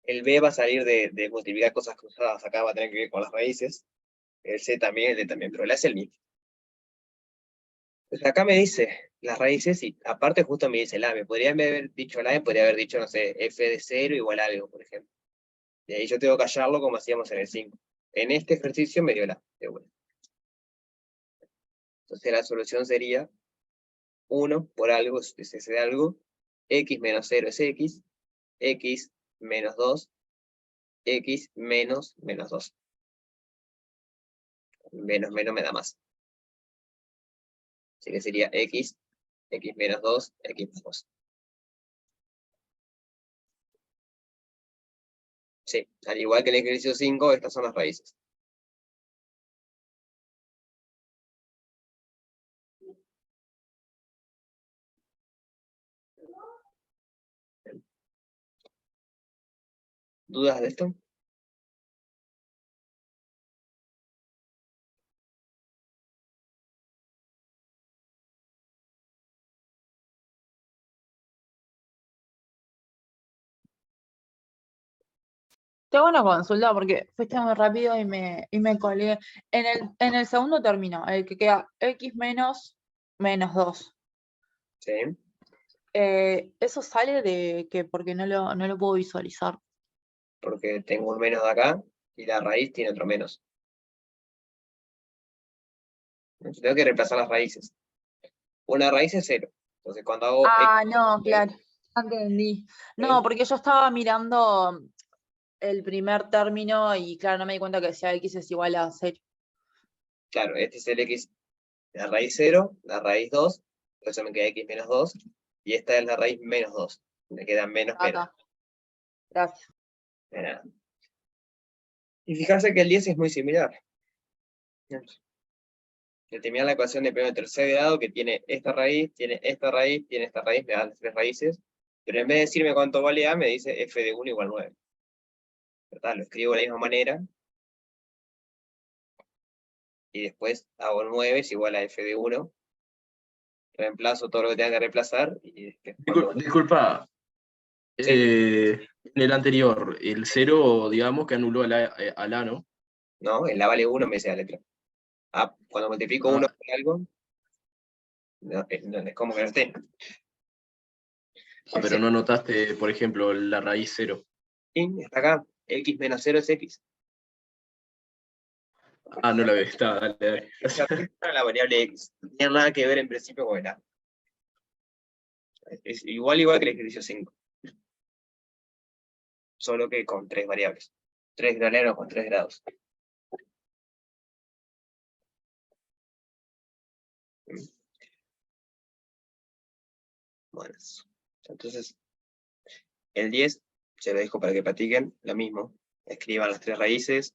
A: El b va a salir de multiplicar cosas cruzadas. Acá va a tener que ver con las raíces. El c también, el d también, pero el a es el mismo. Entonces acá me dice las raíces y aparte justo me dice el a. Me podría haber dicho la a, podría haber dicho, no sé, f de 0 igual a algo, por ejemplo. Y ahí yo tengo que hallarlo como hacíamos en el 5. En este ejercicio me dio la de vuelta. Entonces la solución sería 1 por algo, es ese de algo, x menos 0 es x menos 2, x menos 2. Menos me da más. Así que sería x menos 2, x más 2. Sí, al igual que en el ejercicio 5, estas son las raíces. ¿Dudas de esto?
B: Tengo una consulta porque fuiste muy rápido y me colgué. En el segundo término, el que queda x menos 2.
A: Sí.
B: Eso sale de que porque no lo puedo visualizar.
A: Porque tengo un menos de acá y la raíz tiene otro menos. Entonces tengo que reemplazar las raíces. Una raíz es 0. Entonces cuando hago
B: No, claro. Entendí. No, porque yo estaba mirando el primer término y claro, no me di cuenta que decía x es igual a 0.
A: Claro, este es el x, la raíz 0, la raíz 2, por eso me queda x menos 2, y esta es la raíz menos 2. Me queda menos.
B: Acá. Gracias.
A: De nada. Y fijarse que el 10 es muy similar. Determinar la ecuación de primero y tercer grado que tiene esta raíz, tiene esta raíz, tiene esta raíz, me da las tres raíces, pero en vez de decirme cuánto vale a, me dice f de 1 igual 9. ¿Verdad? Lo escribo de la misma manera, y después hago 9 es igual a f de 1, reemplazo todo lo que tenga que reemplazar, y
J: Disculpa,
A: Sí.
J: en el anterior, el 0, digamos, que anuló al a, ¿no?
A: No, el a vale 1 me dice la letra. Cuando multiplico 1 por algo, no, es como que no esté.
J: Pero no notaste, por ejemplo, la raíz 0.
A: Sí, está acá, x menos 0 es x.
J: No la ves, está, dale.
A: Esa es la variable x. No tiene nada que ver en principio con el a. Es igual que el ejercicio 5. Solo que con 3 variables. 3 grados con 3 grados. Bueno, entonces, el 10, se lo dejo para que practiquen, lo mismo. Escriban las tres raíces,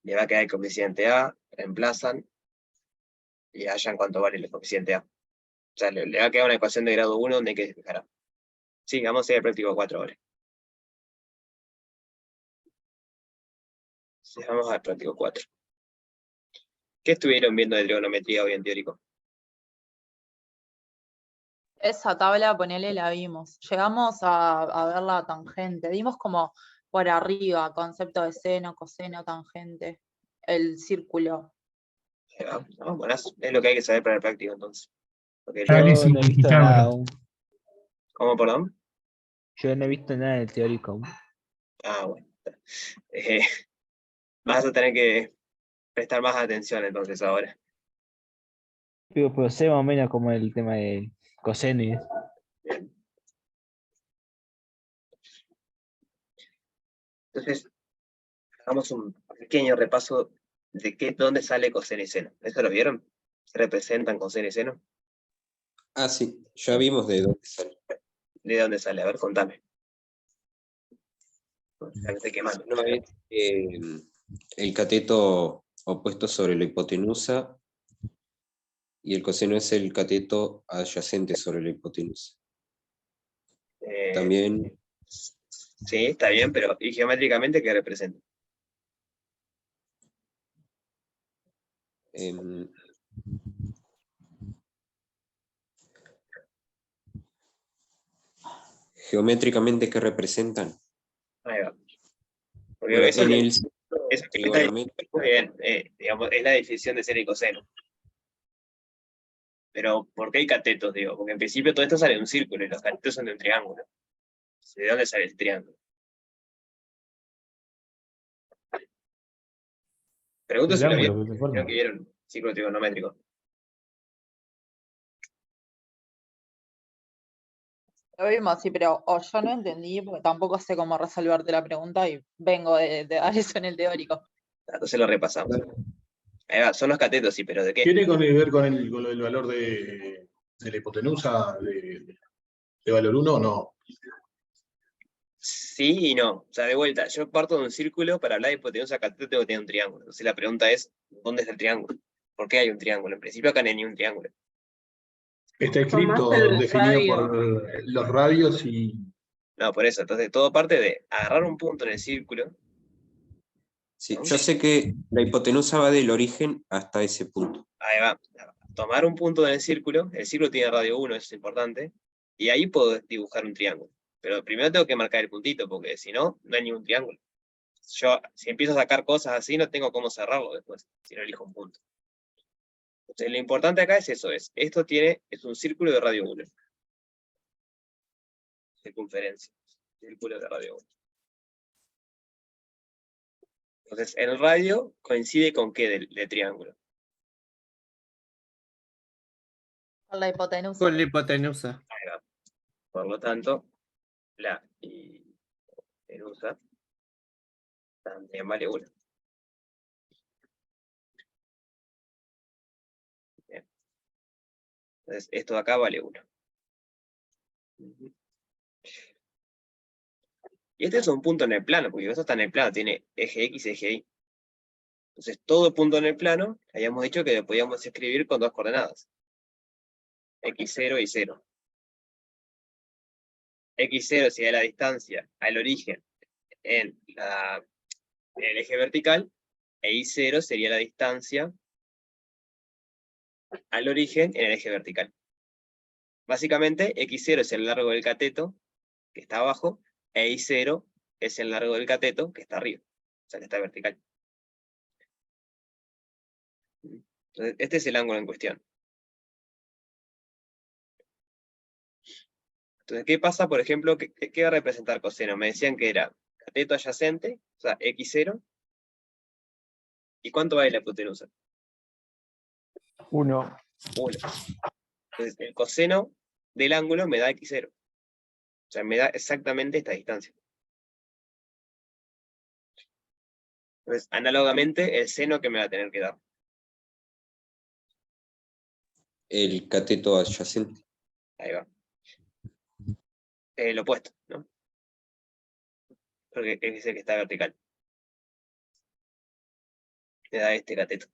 A: le va a quedar el coeficiente A, reemplazan, y hallan cuánto vale el coeficiente A. O sea, le va a quedar una ecuación de grado 1 donde hay que despejar A. Sí, vamos a hacer el práctico 4 ahora. Sí, vamos al práctico 4. ¿Qué estuvieron viendo de trigonometría hoy en teórico?
B: Esa tabla, ponele, la vimos. Llegamos a ver la tangente. Vimos como por arriba, concepto de seno, coseno, tangente, el círculo.
A: No, buenas, es lo que hay que saber para el práctico entonces. Porque
I: Dale,
D: Yo
I: sí,
D: no he visto
I: Pitágoras.
D: nada aún.
A: ¿Cómo, perdón?
D: Yo no he visto nada del teórico aún.
A: Ah, bueno. Eh, vas a tener que prestar más atención entonces ahora.
D: Pero sé más o menos como el tema de coseno y eso.
A: Bien. Entonces, hagamos un pequeño repaso de dónde sale coseno y seno. ¿Eso lo vieron? ¿Se representan coseno y seno?
G: Ah, sí, ya vimos de dónde sale.
A: ¿De dónde sale? A ver, contame. Ya me estoy quemando.
G: No es el cateto opuesto sobre la hipotenusa y el coseno es el cateto adyacente sobre la hipotenusa. También
A: Sí, está bien, pero ¿y geométricamente qué representa?
G: em, geométricamente, ¿qué representan?
A: Ahí va. Porque
G: Bueno,
A: eso,
G: en el
A: eso es
G: trigonométrico,
A: muy bien, digamos, es la definición de seno y coseno. Pero, ¿por qué hay catetos? Digo, porque en principio todo esto sale de un círculo y los catetos son de un triángulo. ¿De dónde sale el triángulo? Pregunto si lo
I: Triángulo
A: vieron.
I: que se
A: Creo
I: forma.
A: que vieron círculo trigonométrico.
B: Lo vimos, sí, pero o yo no entendí, porque tampoco sé cómo resolverte la pregunta y vengo de dar eso en el teórico.
A: Entonces lo repasamos. Ahí va, son los catetos, sí, pero ¿de qué?
F: ¿Tiene que ver con con el valor de la hipotenusa de valor 1 o no?
A: Sí y no. O sea, de vuelta, yo parto de un círculo, para hablar de hipotenusa cateto tengo que tener un triángulo. Entonces la pregunta es, ¿dónde está el triángulo? ¿Por qué hay un triángulo? En principio acá no hay ni un triángulo.
F: Está
H: Tomás
F: escrito,
H: el
F: definido
H: radio.
F: por los radios y
A: No, por eso. Entonces todo parte de agarrar un punto en el círculo.
G: sí, yo sé que la hipotenusa va del origen hasta ese punto.
A: Ahí va. Tomar un punto en el círculo tiene radio 1, eso es importante, y ahí puedo dibujar un triángulo. Pero primero tengo que marcar el puntito, porque si no, no hay ningún triángulo. Yo, si empiezo a sacar cosas así, no tengo cómo cerrarlo después, si no elijo un punto. Entonces, lo importante acá es eso, es un círculo de radio 1. Circunferencia. Círculo de radio 1. Entonces, el radio coincide con qué de triángulo.
B: Con la hipotenusa.
C: Con la hipotenusa.
A: Ahí va. Por lo tanto, la hipotenusa también vale 1. Bien. Entonces, esto de acá vale 1. Y este es un punto en el plano, porque eso está en el plano, tiene eje X y eje Y. Entonces, todo punto en el plano, habíamos dicho que lo podíamos escribir con dos coordenadas. X0 y 0. X0 sería la distancia al origen en el eje vertical, e Y0 sería la distancia al origen en el eje vertical. Básicamente, X0 es el largo del cateto, que está abajo, e Y0 es el largo del cateto, que está arriba, o sea, que está vertical. Entonces, este es el ángulo en cuestión. Entonces, ¿qué pasa, por ejemplo? ¿Qué va a representar coseno? Me decían que era cateto adyacente, o sea, X0. ¿Y cuánto vale la hipotenusa?
D: 1.
A: 1. Entonces, el coseno del ángulo me da X0. O sea, me da exactamente esta distancia. Entonces, análogamente, el seno que me va a tener que dar.
G: El cateto adyacente.
A: Ahí va. El opuesto, ¿no? Porque es el que está vertical. me da este cateto.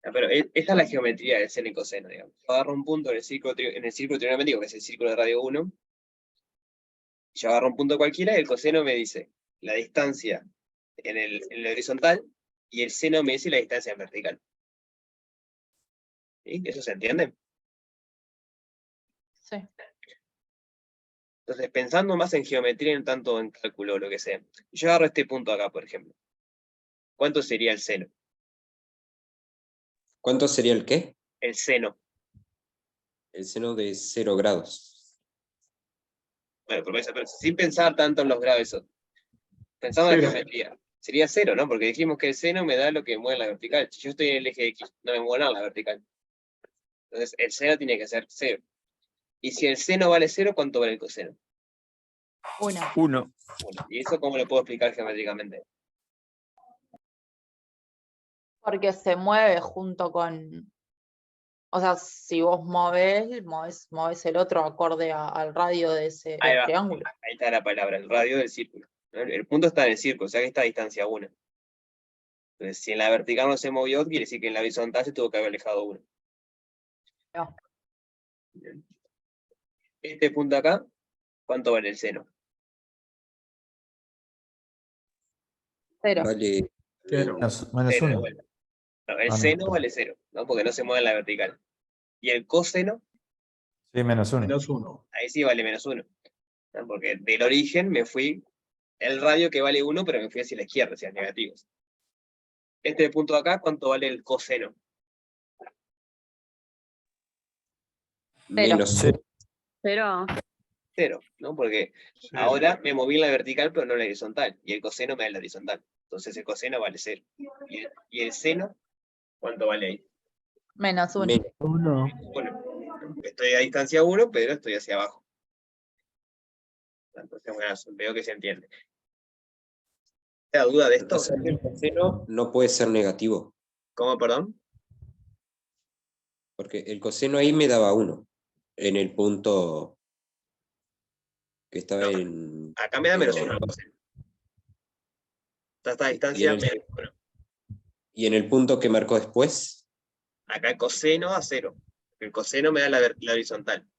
A: Pero esta es la geometría del seno y coseno, digamos. Yo agarro un punto en el círculo trigonométrico, que es el círculo de radio 1, yo agarro un punto cualquiera y el coseno me dice la distancia en el horizontal y el seno me dice la distancia en vertical. ¿Sí? ¿Eso se entiende?
B: Sí.
A: Entonces, pensando más en geometría y no tanto en cálculo o lo que sea, yo agarro este punto acá, por ejemplo. ¿Cuánto sería el seno?
G: ¿Cuánto sería el qué?
A: El seno.
G: El seno de 0 grados.
A: Bueno, pero sin pensar tanto en los grados, pensando en la
F: 0.
A: geometría, sería 0, ¿no? Porque dijimos que el seno me da lo que mueve en la vertical. Si yo estoy en el eje X, no me mueve nada en la vertical. Entonces, el seno tiene que ser 0. Y si el seno vale 0, ¿cuánto vale el coseno?
B: 1.
E: 1.
A: 1. ¿Y eso cómo lo puedo explicar geométricamente?
B: Porque se mueve junto con. O sea, si vos movés el otro acorde al radio de ese
A: Ahí va.
B: triángulo.
A: Ahí está la palabra, el radio del círculo. El punto está en el círculo, o sea que está a distancia 1. Entonces, si en la vertical no se movió, quiere decir que en la horizontal se tuvo que haber alejado 1.
B: No.
A: Bien. Este punto acá, ¿cuánto vale el seno?
B: 0.
G: Vale
F: 0.
K: Menos
A: 0 de
K: 1.
A: vuelta. No, el
K: Ah, no.
A: seno vale 0, ¿no? Porque no se mueve en la vertical. Y el coseno,
K: Sí, menos 1.
F: Menos 1.
A: ahí sí vale menos 1. ¿No? Porque del origen me fui, el radio que vale 1, pero me fui hacia la izquierda, hacia negativos. Este punto de acá, ¿cuánto vale el coseno?
G: menos
K: 0.
A: 0, ¿no? Porque ahora me moví en la vertical, pero no en la horizontal. Y el coseno me da en la horizontal. Entonces el coseno vale 0. Y el seno, ¿cuánto vale ahí?
B: Menos 1.
G: menos
D: 1.
A: 1. Estoy a distancia 1, pero estoy hacia abajo. Entonces, bueno, veo que se entiende. ¿Te da duda de esto?
G: O sea, el coseno no puede ser negativo,
A: ¿Cómo, perdón?
G: porque el coseno ahí me daba 1, en el punto que estaba
A: No,
G: en...
A: Acá me da menos
G: pero-
A: 1 el coseno. Está a esta
G: y
A: distancia
G: en el-
A: menos 1.
G: y en el punto que marcó después,
A: Acá el coseno a 0. El coseno me da la horizontal.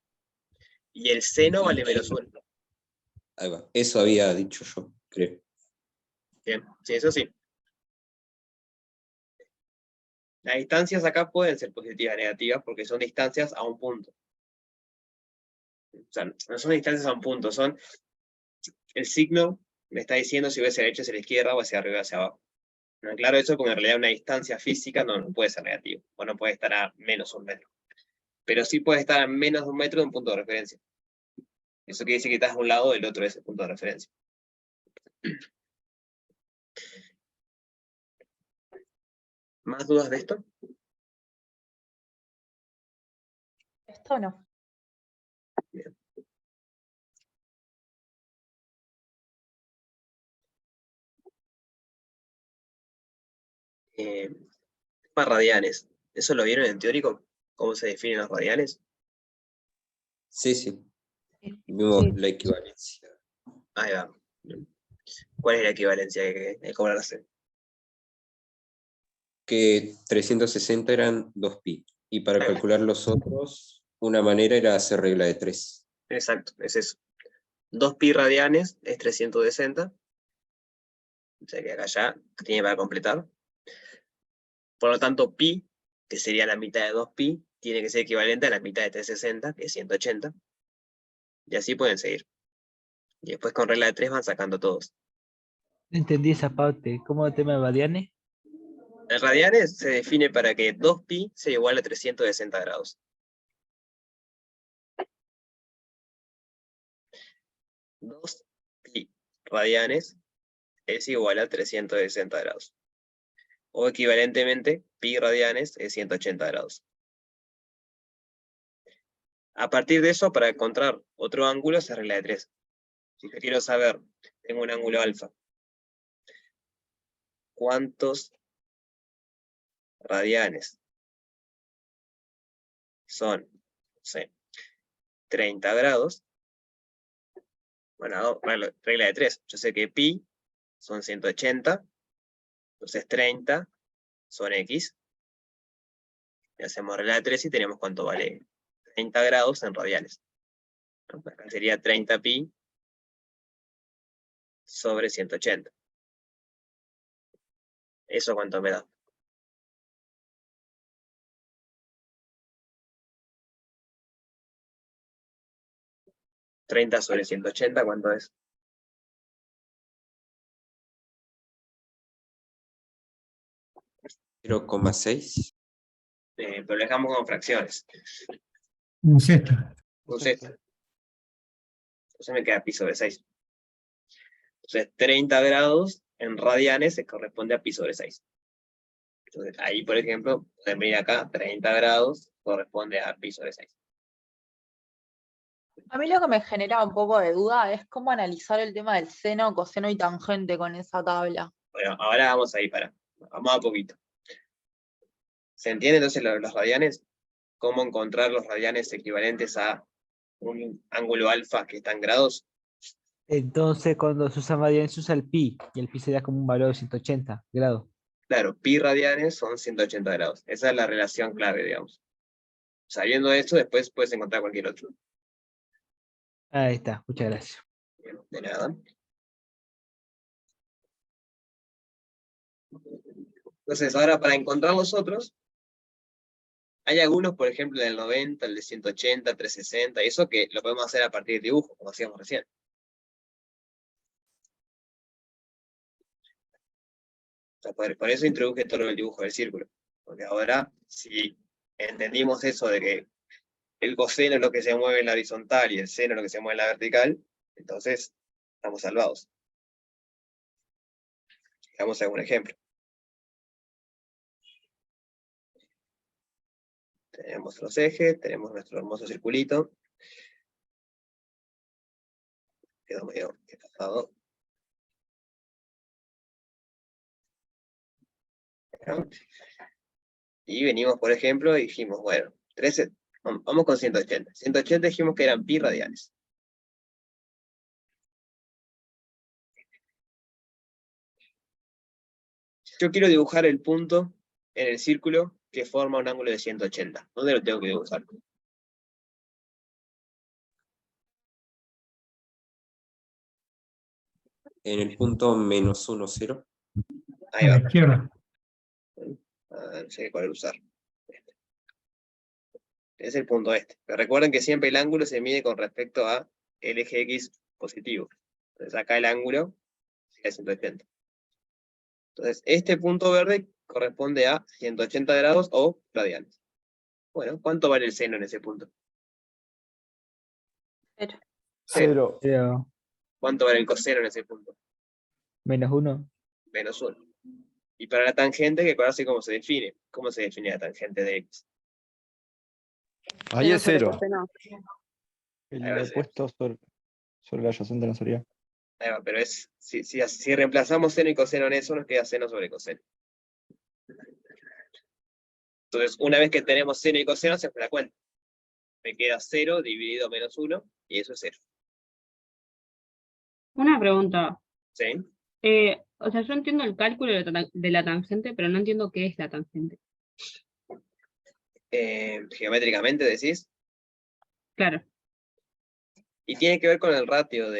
A: Y el seno vale menos 1.
G: ahí va, eso había dicho yo, creo.
A: Bien, sí, eso sí. Las distancias acá pueden ser positivas o negativas porque son distancias a un punto. O sea, no son distancias a un punto, son... El signo me está diciendo si voy hacia la derecha, hacia la izquierda o hacia arriba, hacia abajo. No, claro eso porque en realidad una distancia física no puede ser negativa. O no puede estar a menos 1 metro. Pero sí puede estar a menos de 1 metro de un punto de referencia. Eso quiere decir que estás a un lado del otro de ese punto de referencia. ¿Más dudas de esto?
B: Esto no.
A: Más radianes. ¿Eso lo vieron en teórico? ¿Cómo se definen los radianes?
G: Sí. Vimos
B: Sí.
G: la equivalencia.
A: Ahí va. ¿Cuál es la equivalencia que cobran hacer?
G: Que 360 eran 2pi. Y para
A: Ahí va.
G: calcular los otros, una manera era hacer regla de 3.
A: Exacto, es eso. 2pi radianes es 360. O sea que acá ya tiene para completar. Por lo tanto, pi, que sería la mitad de 2pi, tiene que ser equivalente a la mitad de 360, que es 180. Y así pueden seguir. Y después con regla de 3 van sacando todos.
D: No entendí esa parte. ¿Cómo el tema de radianes?
A: El radianes se define para que 2pi sea igual a 360 grados. 2pi radianes es igual a 360 grados. O equivalentemente, pi radianes es 180 grados. A partir de eso, para encontrar otro ángulo, se regla de 3. Si yo quiero saber, tengo un ángulo alfa. ¿Cuántos radianes son? No sé, 30 grados. Bueno, regla de 3. Yo sé que pi son 180 Entonces 30 son X. Y hacemos regla de 3 y tenemos cuánto vale 30 grados en radianes. ¿No? Acá sería 30 pi sobre 180. ¿Eso cuánto me da? ¿30 sobre 180 cuánto es?
G: 0,6.
A: Pero lo dejamos con fracciones.
I: Un sexto.
A: Un sexto. Entonces me queda pi sobre 6. Entonces 30 grados en radianes se corresponde a pi sobre 6. Entonces ahí, por ejemplo, pueden venir acá, 30 grados corresponde a pi sobre 6.
B: A mí lo que me genera un poco de duda es cómo analizar el tema del seno, coseno y tangente con esa tabla.
A: Bueno, ahora vamos ahí, vamos a poquito. ¿Se entiende entonces los radianes? ¿Cómo encontrar los radianes equivalentes a un ángulo alfa que está en grados?
D: Entonces, cuando se usa radianes, se usa el pi, y el pi sería como un valor de 180 grados.
A: Claro, pi radianes son 180 grados. Esa es la relación clave, digamos. Sabiendo esto, después puedes encontrar cualquier otro.
D: Ahí está, muchas gracias.
A: Bien, de nada. Entonces, ahora para encontrar los otros, hay algunos, por ejemplo, del 90, el de 180, 360, y eso que lo podemos hacer a partir de dibujo, como hacíamos recién. O sea, por eso introduje todo el dibujo del círculo. Porque ahora, si entendimos eso de que el coseno es lo que se mueve en la horizontal y el seno es lo que se mueve en la vertical, entonces estamos salvados. Veamos algún ejemplo. Tenemos los ejes, tenemos nuestro hermoso circulito. Quedó medio pasado. Y venimos, por ejemplo, y dijimos, bueno, 13, vamos con 180. 180 dijimos que eran pi radianes. Yo quiero dibujar el punto en el círculo que forma un ángulo de 180. ¿Dónde lo tengo que dibujar?
G: En el punto -1, 0.
A: Ahí
I: A la
A: va.
I: izquierda.
A: No sé cuál usar. Es el punto este. Pero recuerden que siempre el ángulo se mide con respecto a el eje X positivo. Entonces acá el ángulo sería 180. Entonces este punto verde corresponde a 180 grados o radianes. Bueno, ¿cuánto vale el seno en ese punto?
B: Cero.
E: Cero.
D: Pero,
A: ¿Cuánto vale el coseno en ese punto?
D: -1.
A: -1. Y para la tangente, que acordarse cómo se define. ¿Cómo se define la tangente de X?
E: Ahí es cero.
A: Ahí va,
K: El opuesto sobre la adyacente no sería.
A: Ahí va, pero es, si reemplazamos seno y coseno en eso, nos queda seno sobre coseno. Entonces, una vez que tenemos seno y coseno, hacemos la cuenta. Me queda 0 dividido -1, y eso es 0.
H: Una pregunta.
A: ¿Sí?
H: O sea, yo entiendo el cálculo de la tangente, pero no entiendo qué es la tangente.
A: Geométricamente decís.
H: Claro.
A: Y tiene que ver con el ratio o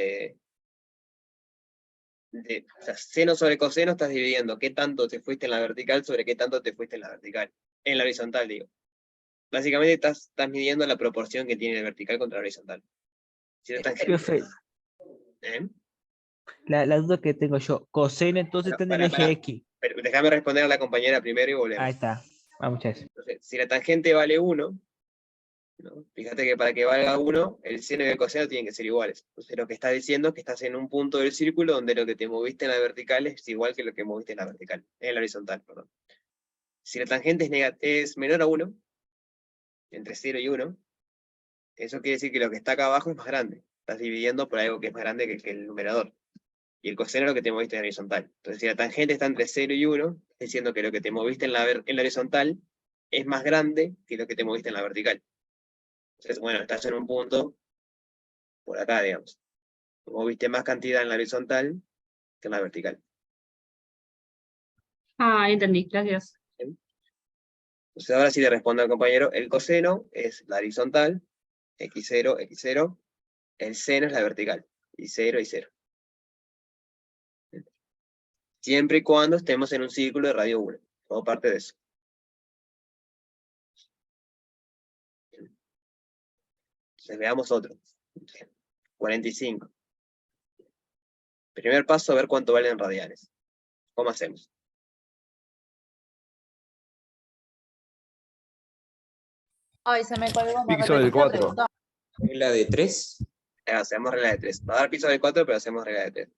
A: sea, seno sobre coseno estás dividiendo qué tanto te fuiste en la vertical sobre qué tanto te fuiste en la vertical. En la horizontal, digo. Básicamente estás midiendo la proporción que tiene el vertical contra el horizontal. Si la tangente...
D: Profe, la duda que tengo yo, coseno entonces está en el eje X.
A: Pero déjame responder a la compañera primero y volvemos.
D: Ahí está. Vamos a eso.
A: Entonces, si la tangente vale 1, ¿no? Fíjate que para que valga 1, el seno y el coseno tienen que ser iguales. Entonces lo que está diciendo es que estás en un punto del círculo donde lo que te moviste en la vertical es igual que lo que moviste en la vertical, en la horizontal, perdón. Si la tangente es menor a 1, entre 0 y 1, eso quiere decir que lo que está acá abajo es más grande. Estás dividiendo por algo que es más grande que el numerador. Y el coseno es lo que te moviste en la horizontal. Entonces, si la tangente está entre 0 y 1, diciendo que lo que te moviste en la horizontal es más grande que lo que te moviste en la vertical. Entonces, bueno, estás en un punto por acá, digamos. Moviste más cantidad en la horizontal que en la vertical.
H: Ah, ahí entendí, gracias.
A: Entonces ahora sí le respondo al compañero, el coseno es la horizontal, x0, x0, el seno es la vertical, y 0, y 0. Siempre y cuando estemos en un círculo de radio 1, todo parte de eso. Entonces veamos otro. 45. Primer paso, a ver cuánto valen radianes. ¿Cómo hacemos?
B: Ay, se me colgó, me
E: Pi sobre
B: repetís la
E: 4.
B: pregunta.
G: Regla de 3.
A: Hacemos regla de 3. Va a dar pi sobre 4, pero hacemos regla de 3.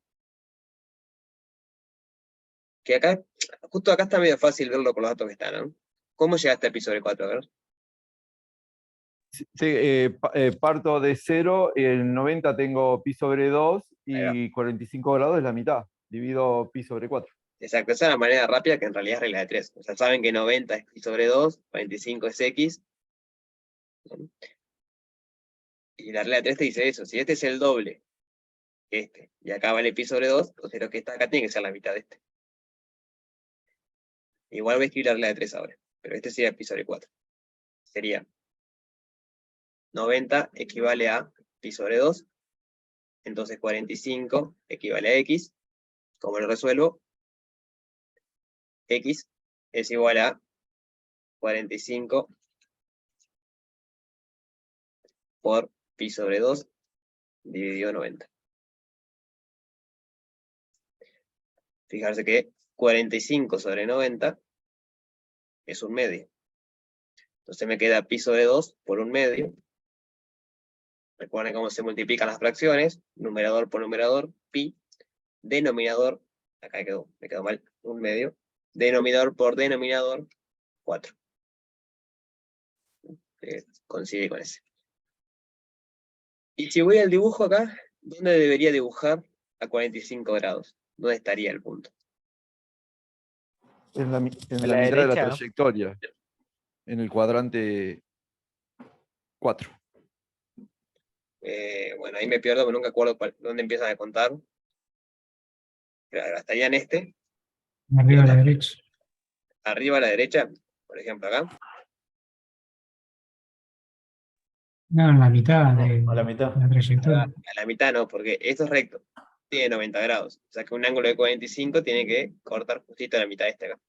A: Que acá, justo acá está medio fácil verlo con los datos que están, ¿no? ¿Cómo llegaste a pi sobre 4? A ver.
E: Parto de 0, en 90 tengo pi sobre 2
A: Ahí
E: y 45 grados es la mitad. Divido pi sobre 4.
A: Exacto, esa es la manera rápida que en realidad es regla de 3. O sea, saben que 90 es pi sobre 2, 45 es x. Y la regla de 3 te dice eso. Si este es el doble que este, y acá vale pi sobre 2, entonces lo que está acá tiene que ser la mitad de este. Igual voy a escribir la regla de 3 ahora, pero este sería pi sobre 4. Sería 90 equivale a pi sobre 2, entonces 45 equivale a x. ¿Cómo lo resuelvo? X es igual a 45 por pi sobre 2 dividido 90. Fijarse que 45 sobre 90 es un medio. Entonces me queda pi sobre 2 por un medio. Recuerden cómo se multiplican las fracciones. Numerador por numerador, pi. Denominador, acá me quedó mal, un medio. Denominador por denominador, 4. Coincide con ese. Y si voy al dibujo acá, ¿dónde debería dibujar a 45 grados? ¿Dónde estaría el punto?
E: En la
D: la
E: mitad de la
D: derecha.
E: trayectoria. En el cuadrante 4.
A: Bueno, ahí me pierdo, pero nunca acuerdo dónde empiezan a contar. Pero estaría en este.
I: Arriba a la derecha.
A: Arriba a la derecha, por ejemplo, acá.
I: No, en la mitad de
K: A la mitad.
I: la trayectoria.
A: A la mitad no, porque esto es recto. Tiene 90 grados. O sea que un ángulo de 45 tiene que cortar justito a la mitad de este acá.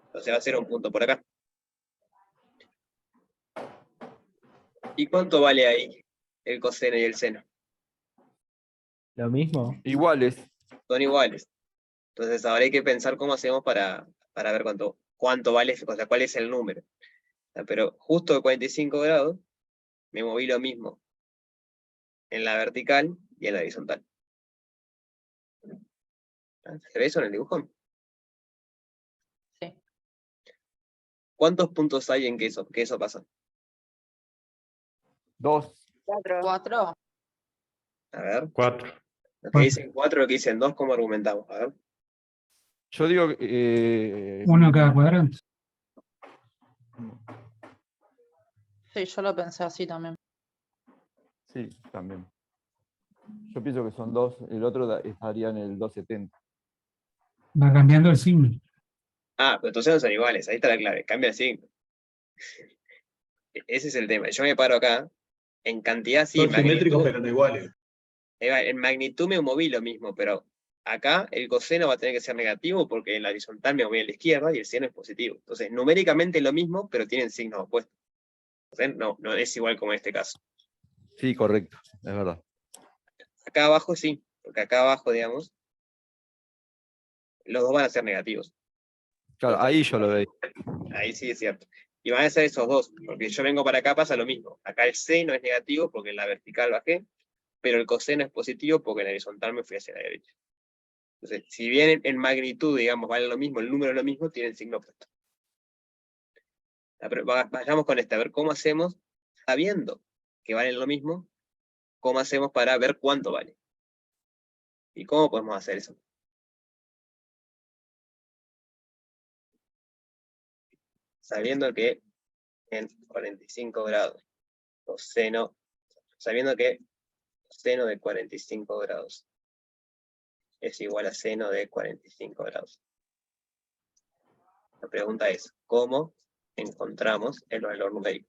A: Entonces va a ser un punto por acá. ¿Y cuánto vale ahí el coseno y el seno?
D: Lo mismo.
E: Iguales.
A: Son iguales. Entonces ahora hay que pensar cómo hacemos para ver cuánto vale, o sea, cuál es el número. Pero justo de 45 grados, me moví lo mismo en la vertical y en la horizontal. ¿Se ve eso en el dibujo?
B: Sí.
A: ¿Cuántos puntos hay en que eso pasa?
E: 2.
B: 4.
A: A ver.
K: 4.
A: Lo que dicen 4, lo que dicen 2, ¿cómo argumentamos? A ver.
E: Yo digo que...
I: Uno cada cuadrante.
B: Sí, yo lo pensé así también.
E: Sí, también. Yo pienso que son 2. El otro estaría en el 270.
I: Va cambiando el signo.
A: Ah, pero entonces no son iguales, ahí está la clave, cambia el signo. Ese es el tema. Yo me paro acá, en cantidad sí,
F: Son simétricos, pero no iguales.
A: en magnitud me moví lo mismo, pero acá el coseno va a tener que ser negativo porque en la horizontal me moví a la izquierda y el seno es positivo. Entonces, numéricamente lo mismo, pero tienen signos opuestos. Entonces, no es igual como en este caso.
E: Sí, correcto, es verdad.
A: Acá abajo sí, porque acá abajo, digamos, los dos van a ser negativos.
E: Claro, ahí yo lo veo.
A: Ahí sí es cierto. Y van a ser esos dos, porque yo vengo para acá, pasa lo mismo. Acá el seno es negativo porque en la vertical bajé, pero el coseno es positivo porque en la horizontal me fui hacia la derecha. Entonces, si bien en magnitud, digamos, vale lo mismo, el número es lo mismo, tienen signo opuesto. Pero vayamos con esta, a ver cómo hacemos, sabiendo que valen lo mismo, cómo hacemos para ver cuánto vale. ¿Y cómo podemos hacer eso? Sabiendo que en 45 grados, sabiendo que seno de 45 grados es igual a seno de 45 grados. La pregunta es, ¿cómo encontramos el valor numérico?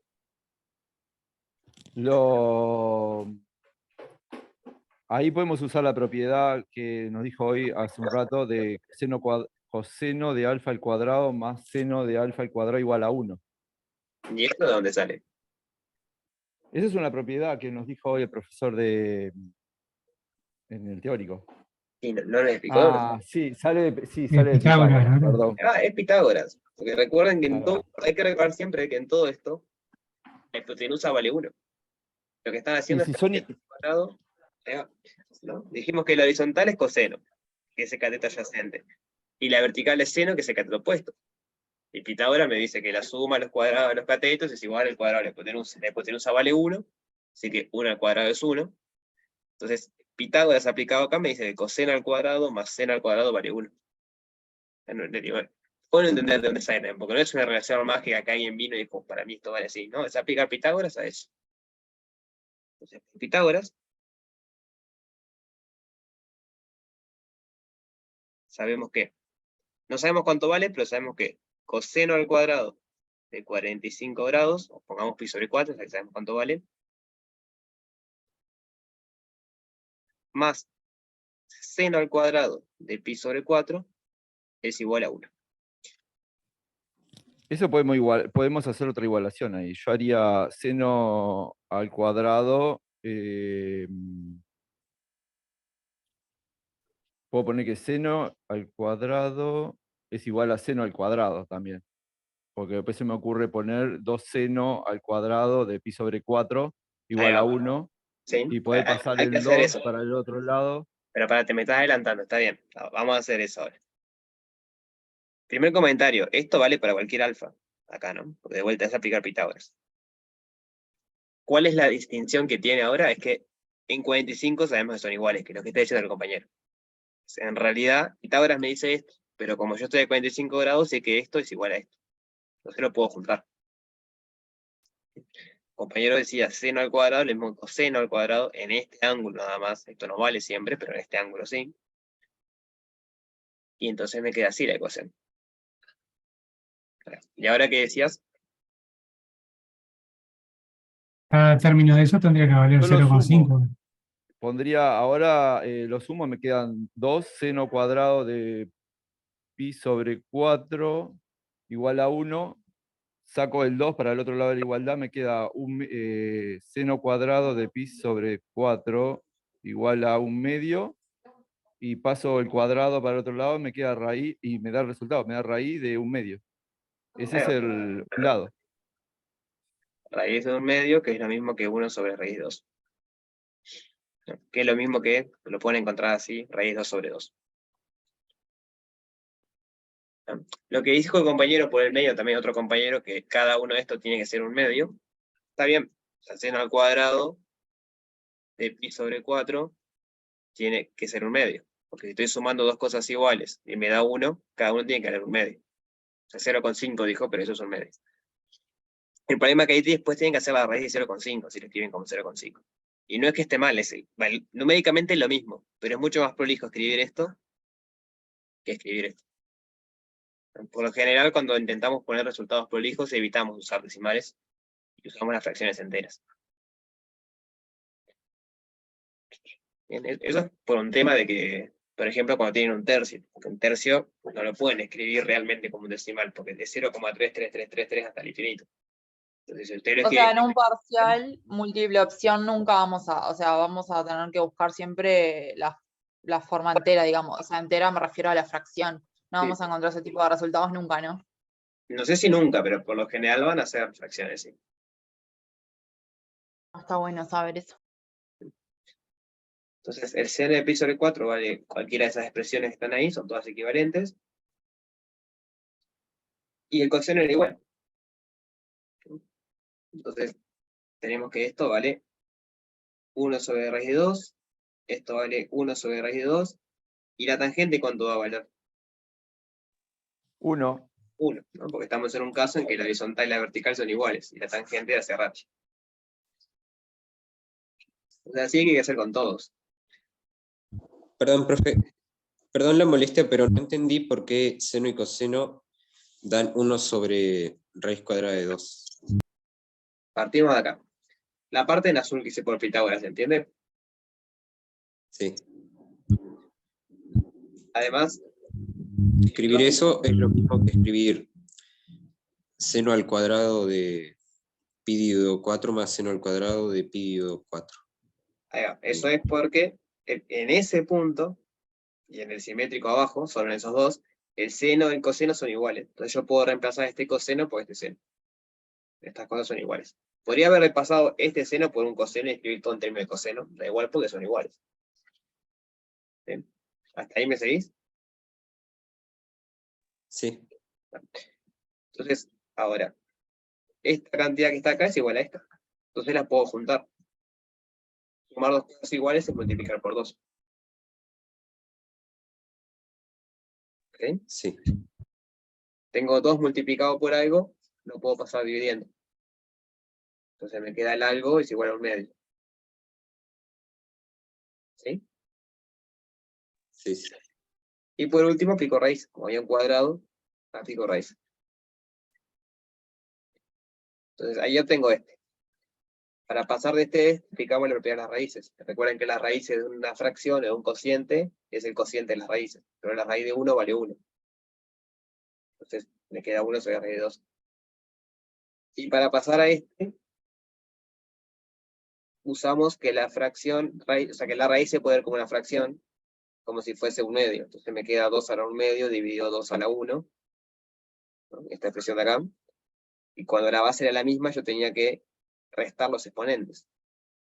E: Ahí podemos usar la propiedad que nos dijo hoy hace un rato de coseno de alfa al cuadrado más seno de alfa al cuadrado igual a 1.
A: ¿Y esto de dónde sale?
E: Esa es una propiedad que nos dijo hoy el profesor en el teórico.
A: Y no lo explicó.
E: Sí, sale de
I: Pitágoras,
E: Pitágoras,
I: ¿no?
E: perdón.
A: Es Pitágoras. Porque recuerden que
E: Ahí
A: en
E: va.
A: todo, hay que recordar siempre que en todo esto, la hipotenusa vale 1. Lo que están haciendo
E: Y si
A: es
E: son-
A: que el cuadrado, ¿no? Dijimos que la horizontal es coseno, que es el cateto adyacente. Y la vertical es seno, que es el cateto opuesto. Y Pitágoras me dice que la suma de los cuadrados de los catetos es igual al cuadrado de la hipotenusa. La hipotenusa vale 1, así que 1 al cuadrado es 1. Entonces, Pitágoras aplicado acá me dice que coseno al cuadrado más seno al cuadrado vale 1. Puedo entender de dónde sale, porque no es una relación mágica que alguien vino y dijo, para mí esto vale así, ¿no? Es aplicar Pitágoras a eso. Entonces, Pitágoras, sabemos que, no sabemos cuánto vale, pero sabemos que coseno al cuadrado de 45 grados, o pongamos pi sobre 4, ya que sabemos cuánto vale, más seno al cuadrado de pi sobre 4 es igual a 1.
E: Eso podemos hacer otra igualación ahí. Yo haría seno al cuadrado. Puedo poner que seno al cuadrado es igual a seno al cuadrado también. Porque después se me ocurre poner 2 seno al cuadrado de pi sobre 4 igual
A: Ahí
E: a
A: va.
E: 1.
A: ¿Sí?
E: Y poder pasar
A: Hay que
E: el
A: hacer
E: 2
A: eso.
E: para el otro lado.
A: Pero te me estás adelantando, está bien. Vamos a hacer eso ahora. Primer comentario, esto vale para cualquier alfa. Acá, ¿no? Porque de vuelta es aplicar Pitágoras. ¿Cuál es la distinción que tiene ahora? Es que en 45 sabemos que son iguales, que lo que está diciendo el compañero. O sea, en realidad, Pitágoras me dice esto, pero como yo estoy a 45 grados, sé que esto es igual a esto. Entonces lo puedo juntar. El compañero decía seno al cuadrado, le mismo coseno al cuadrado, en este ángulo nada más. Esto no vale siempre, pero en este ángulo sí. Y entonces me queda así la ecuación. ¿Y ahora qué decías?
I: Cada término de eso tendría que valer
E: Yo lo
I: 0,5.
E: Pondría ahora, lo sumo, me quedan 2 seno cuadrado de pi sobre 4 igual a 1. Saco el 2 para el otro lado de la igualdad, me queda un seno cuadrado de pi sobre 4 igual a 1/2. Y paso el cuadrado para el otro lado, me queda raíz, y me da el resultado, me da raíz de 1/2. Ese es el lado.
A: Raíz de 1/2, que es lo mismo que 1 sobre raíz 2. Que es lo mismo que, lo pueden encontrar así, raíz 2 sobre 2. Lo que dijo el compañero por el medio, también otro compañero, que cada uno de estos tiene que ser 1/2. Está bien, seno al cuadrado de pi sobre 4 tiene que ser 1/2. Porque si estoy sumando dos cosas iguales y me da 1, cada uno tiene que dar 1/2. O sea, 0,5 dijo, pero eso es 1/2. El problema es que ahí después tienen que hacer la raíz de 0,5, si lo escriben como 0,5. Y no es que esté mal, numéricamente es lo mismo, pero es mucho más prolijo escribir esto que escribir esto. Por lo general, cuando intentamos poner resultados prolijos, evitamos usar decimales y usamos las fracciones enteras. Bien, eso es por un tema de que, por ejemplo, cuando tienen un tercio, porque un tercio no lo pueden escribir realmente como un decimal, porque es de 0,33333 hasta el infinito. Entonces, si ustedes lo
B: O sea,
A: escriben,
B: en un parcial múltiple opción nunca vamos a, o sea, vamos a tener que buscar siempre la forma entera, digamos. O sea, entera me refiero a la fracción. No vamos a encontrar ese tipo de resultados nunca, ¿no?
A: no sé si nunca, pero por lo general van a ser fracciones, sí.
B: Está bueno saber eso.
A: Entonces, el seno de pi sobre 4 vale cualquiera de esas expresiones que están ahí, son todas equivalentes. Y el coseno era igual. Entonces, tenemos que esto vale 1 sobre raíz de 2, esto vale 1 sobre raíz de 2, y la tangente, ¿cuánto va a valer?
E: 1.
A: 1, ¿no? Porque estamos en un caso en que la horizontal y la vertical son iguales, y la tangente hace ratio. O sea, así hay que hacer con todos.
G: Perdón, profe. Perdón la molestia, pero no entendí por qué seno y coseno dan 1 sobre raíz cuadrada de 2.
A: Partimos de acá. La parte en azul que hice por Pitágoras, ¿se entiende?
G: Sí.
A: Además,
G: Escribir eso es lo mismo que escribir seno al cuadrado de pi dividido 4 más seno al cuadrado de pi dividido 4.
A: ahí va. Eso es porque en ese punto, y en el simétrico abajo, solo en esos dos, el seno y el coseno son iguales. Entonces yo puedo reemplazar este coseno por este seno. Estas cosas son iguales. Podría haber reemplazado este seno por un coseno y escribir todo en términos de coseno. Da igual porque son iguales. ¿Sí? ¿Hasta ahí me seguís?
G: Sí.
A: Entonces, ahora, esta cantidad que está acá es igual a esta. Entonces las puedo juntar. Sumar dos cosas iguales es multiplicar por 2. ¿Ok?
G: Sí.
A: Tengo 2 multiplicado por algo, lo puedo pasar dividiendo. Entonces me queda el algo es igual a un medio. ¿Sí?
G: Sí, sí.
A: Y por último, pico raíz. Como había un cuadrado, pico raíz. Entonces ahí yo tengo este. Para pasar de este, aplicamos la propiedad de las raíces. Recuerden que las raíces de una fracción o de un cociente es el cociente de las raíces. Pero la raíz de 1 vale 1. Entonces me queda 1 sobre la raíz de 2. Y para pasar a este, usamos que la fracción, o sea, que la raíz se puede ver como una fracción, como si fuese un medio. Entonces me queda 2 a la 1 medio dividido 2 a la 1. ¿No? Esta expresión de acá. Y cuando la base era la misma, yo tenía que restar los exponentes.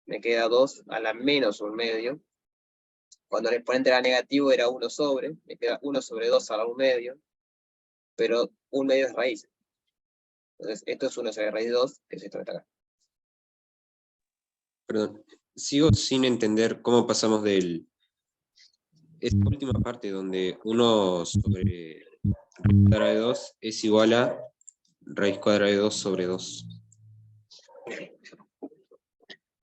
A: Me queda 2 a la menos 1 medio. Cuando el exponente era negativo era 1 sobre. Me queda 1 sobre 2 a la 1 medio. Pero 1 medio es raíz. Entonces esto es 1 sobre raíz de 2, que es esto que está acá.
G: Perdón. Sigo sin entender cómo pasamos del... Esta última parte donde 1 sobre raíz cuadrada de 2 es igual a raíz cuadrada de 2 sobre 2.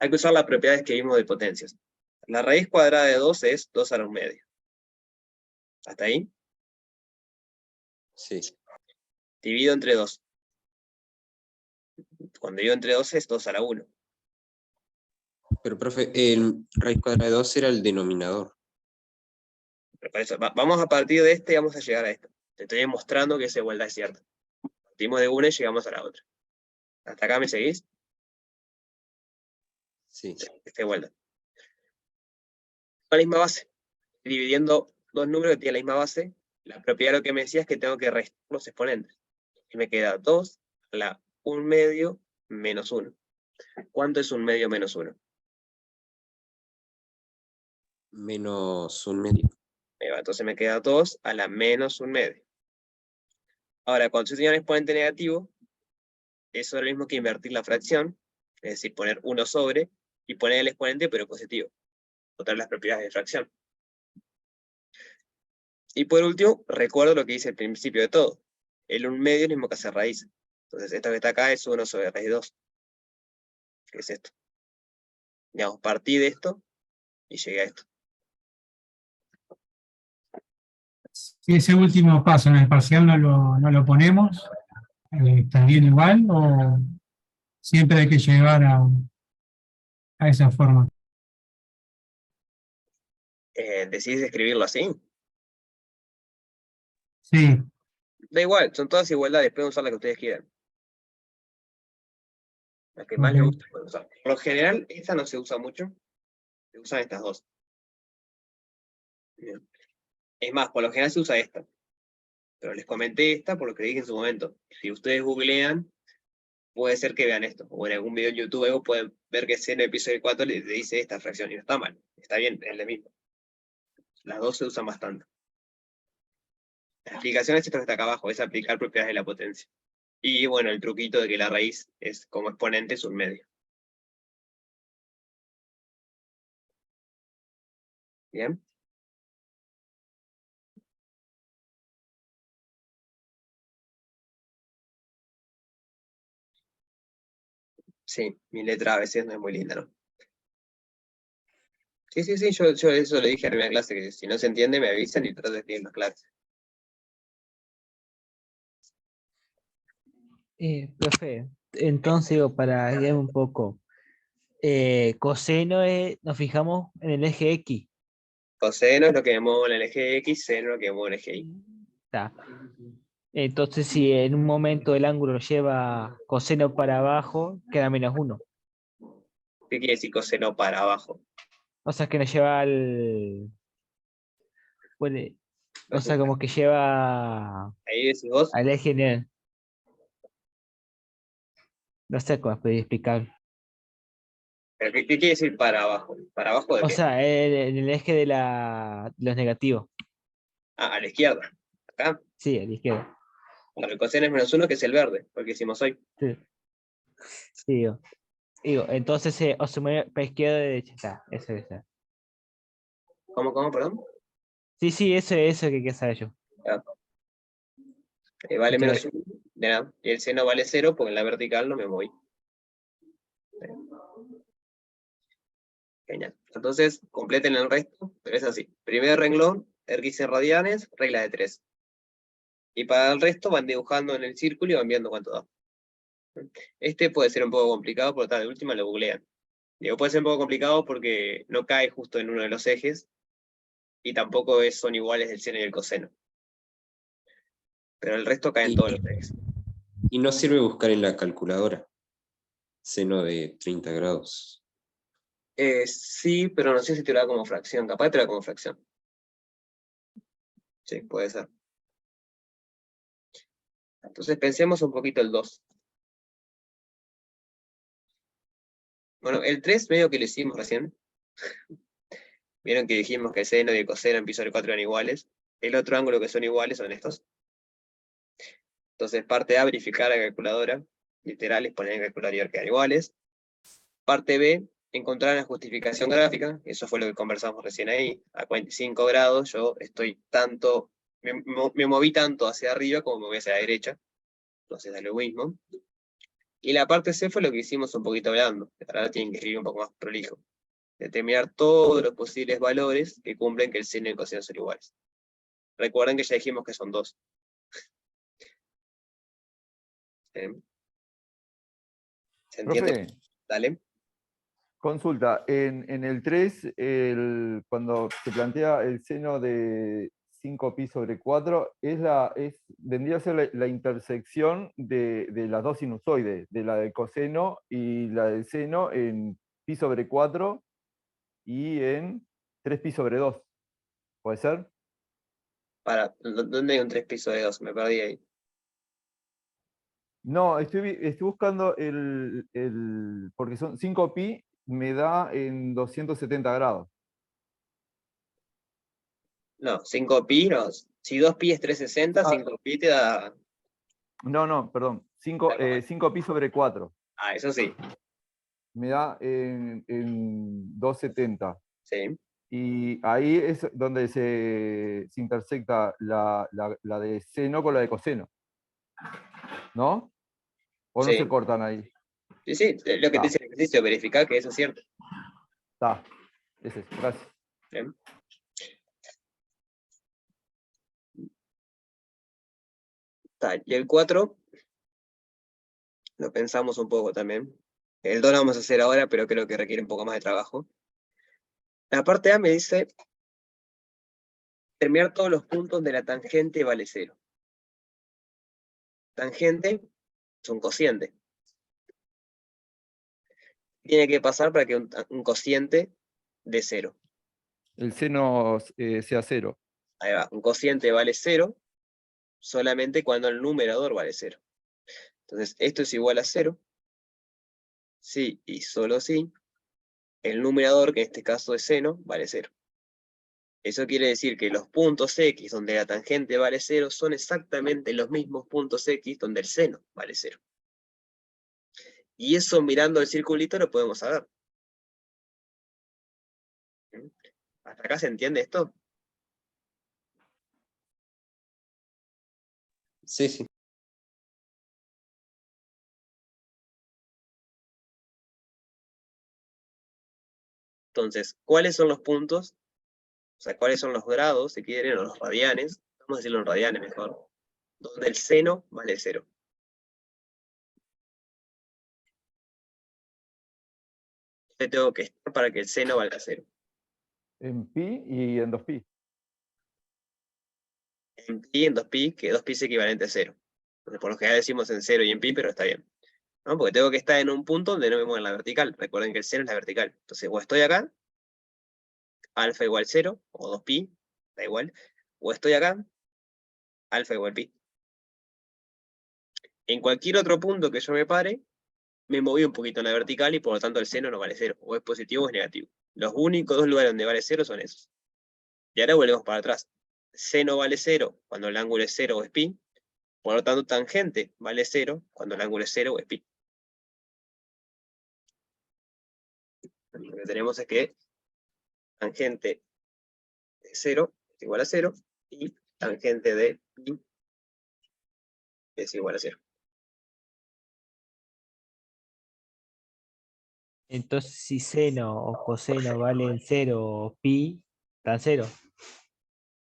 A: Hay que usar las propiedades que vimos de potencias. La raíz cuadrada de 2 es 2 a la 1 medio. ¿Hasta ahí?
G: Sí.
A: Divido entre 2. Cuando divido entre 2 es 2 a la 1.
G: Pero, profe, el raíz cuadrada de 2 era el denominador.
A: Pero para eso, vamos a partir de este y vamos a llegar a esto. Te estoy demostrando que esa igualdad es cierta. Partimos de una y llegamos a la otra. ¿Hasta acá me seguís?
G: Sí.
A: Esta igualdad. La misma base. Dividiendo dos números que tienen la misma base, la propiedad de lo que me decía es que tengo que restar los exponentes. Y me queda 2 a la 1 medio menos 1. ¿Cuánto es 1 medio menos 1?
G: Menos 1 medio.
A: Entonces me queda 2 a la menos 1 medio. Ahora, cuando yo tenía un exponente negativo, eso es lo mismo que invertir la fracción, es decir, poner 1 sobre y poner el exponente pero positivo. Otra las propiedades de fracción. Y por último, recuerdo lo que dice al principio de todo. El 1 medio es lo mismo que hacer raíz. Entonces, esto que está acá es 1 sobre raíz de 2. ¿Qué es esto? Digamos, partí de esto y llegué a esto.
I: Si ese último paso en el parcial no lo ponemos, ¿también igual o siempre hay que llegar a esa forma?
A: ¿Decidís escribirlo así?
I: Sí,
A: Da igual, son todas igualdades, pueden usar la que ustedes quieran. La que más
I: ok.
A: les guste pueden usar. Por lo general, esta no se usa mucho. Se usan estas dos. Bien. Es más, por lo general se usa esta. Pero les comenté esta por lo que dije en su momento. Si ustedes googlean, puede ser que vean esto. O en algún video en YouTube algo pueden ver que en el episodio 4 le dice esta fracción. Y no está mal. Está bien, es la misma. Las dos se usan bastante. La explicación es esto que está acá abajo. Es aplicar propiedades de la potencia. Y bueno, el truquito de que la raíz es como exponente es un medio. ¿Bien? Sí, mi letra a veces no es muy linda, ¿no? Sí, yo eso le dije a la primera clase, que si no se entiende me avisan y trato de explicar las clases.
D: Profe, entonces digo, para guiar un poco, coseno nos fijamos en el eje X.
A: Coseno es lo que me muevo en el eje X, seno es lo que me muevo en el eje Y.
D: Está. Entonces, si en un momento el ángulo lleva coseno para abajo, queda -1.
A: ¿Qué quiere decir coseno para abajo?
D: O sea, que nos lleva al... Bueno, o sea, como que lleva
A: Ahí decís vos,
D: al eje... No sé cómo podría explicar.
A: ¿pero qué quiere decir para abajo? ¿Para abajo de
D: O
A: qué?
D: sea, en el eje de los negativos.
A: Ah, a la izquierda. Acá.
D: Sí, a la izquierda.
A: Bueno, el coseno es -1, que es el verde, porque hicimos hoy.
D: Sí. Sí, digo, entonces, o se mueve para izquierda o derecha. Está, eso es.
A: ¿Cómo, perdón?
D: Sí, eso que quiero saber yo.
A: Ah, vale
D: Pero-
A: -1, de nada. Y el seno vale 0, porque en la vertical no me moví. Genial. Entonces, completen el resto, pero es así. Primer renglón, X en radianes, regla de 3. Y para el resto van dibujando en el círculo y van viendo cuánto da. Este puede ser un poco complicado, por lo tanto, de última lo googlean. Digo, puede ser un poco complicado porque no cae justo en uno de los ejes, y tampoco son iguales el seno y el coseno. Pero el resto cae en todos los ejes.
G: Y no sirve buscar en la calculadora seno de 30 grados.
A: Sí, pero no sé si te lo da como fracción. Capaz te lo da como fracción. Sí, puede ser. Entonces pensemos un poquito el 2. Bueno, el 3 medio que lo hicimos recién. Vieron que dijimos que el seno y el coseno en pi sobre 4 eran iguales. El otro ángulo que son iguales son estos. Entonces, parte A, verificar la calculadora. Literal, es poner en el calculador y ver que eran iguales. Parte B, encontrar la justificación gráfica. Eso fue lo que conversamos recién ahí. A 45 grados yo estoy tanto, me moví tanto hacia arriba como me moví hacia la derecha. Entonces da lo mismo. Y la parte C fue lo que hicimos un poquito hablando. Ahora tienen que escribir un poco más prolijo. Determinar todos los posibles valores que cumplen que el seno y el coseno son iguales. Recuerden que ya dijimos que son 2. ¿Se entiende?
E: Profe,
A: Dale.
E: consulta, en el 3, cuando se plantea el seno de 5pi sobre 4, vendría a ser la intersección de las dos sinusoides, de la del coseno y la del seno en pi sobre 4 y en 3pi sobre 2. ¿Puede ser?
A: ¿Dónde hay un 3 pisos de 2? Me perdí ahí.
E: No, estoy buscando porque son 5pi, me da en 270 grados.
A: No, 5pi no. Si 2pi es 360, 5pi te da...
E: No, perdón. 5pi sobre 4.
A: Ah, eso sí.
E: Me da en 270.
A: Sí.
E: Y ahí es donde se intersecta la de seno con la de coseno. ¿No? ¿O no
A: Sí.
E: se cortan ahí?
A: Sí, lo que te dice el ejercicio, verificar que eso es cierto.
E: Está. Ese es. Gracias.
A: Bien. Está. Y el 4, lo pensamos un poco también. El 2 lo vamos a hacer ahora, pero creo que requiere un poco más de trabajo. La parte A me dice, terminar todos los puntos de la tangente vale 0. Tangente es un cociente. Tiene que pasar para que un cociente dé 0.
E: El seno sea 0.
A: Ahí va, un cociente vale 0 solamente cuando el numerador vale 0. Entonces, esto es igual a 0. Sí y solo si el numerador, que en este caso es seno, vale 0. Eso quiere decir que los puntos X donde la tangente vale 0 son exactamente los mismos puntos X donde el seno vale 0. Y eso mirando el circulito lo podemos saber. ¿Hasta acá se entiende esto?
G: Sí.
A: Entonces, ¿cuáles son los puntos? O sea, ¿cuáles son los grados, si quieren, o los radianes? Vamos a decirlo en radianes mejor. Donde el seno vale 0. Yo tengo que estar para que el seno valga 0.
E: En pi y en 2pi.
A: En pi, en 2pi, que 2pi es equivalente a 0. Entonces, por lo general decimos en 0 y en pi, pero está bien. ¿No? Porque tengo que estar en un punto donde no me mueva en la vertical. Recuerden que el seno es la vertical. Entonces, o estoy acá, alfa igual 0, o 2pi, da igual. O estoy acá, alfa igual pi. En cualquier otro punto que yo me pare, me moví un poquito en la vertical y por lo tanto el seno no vale 0. O es positivo o es negativo. Los únicos dos lugares donde vale 0 son esos. Y ahora volvemos para atrás. Seno vale 0 cuando el ángulo es 0 o es pi. Por lo tanto, tangente vale 0 cuando el ángulo es 0 o es pi. Lo que tenemos es que tangente de 0 es igual a 0 y tangente de pi es igual a 0.
D: Entonces, si seno o coseno valen 0 o pi, dan 0.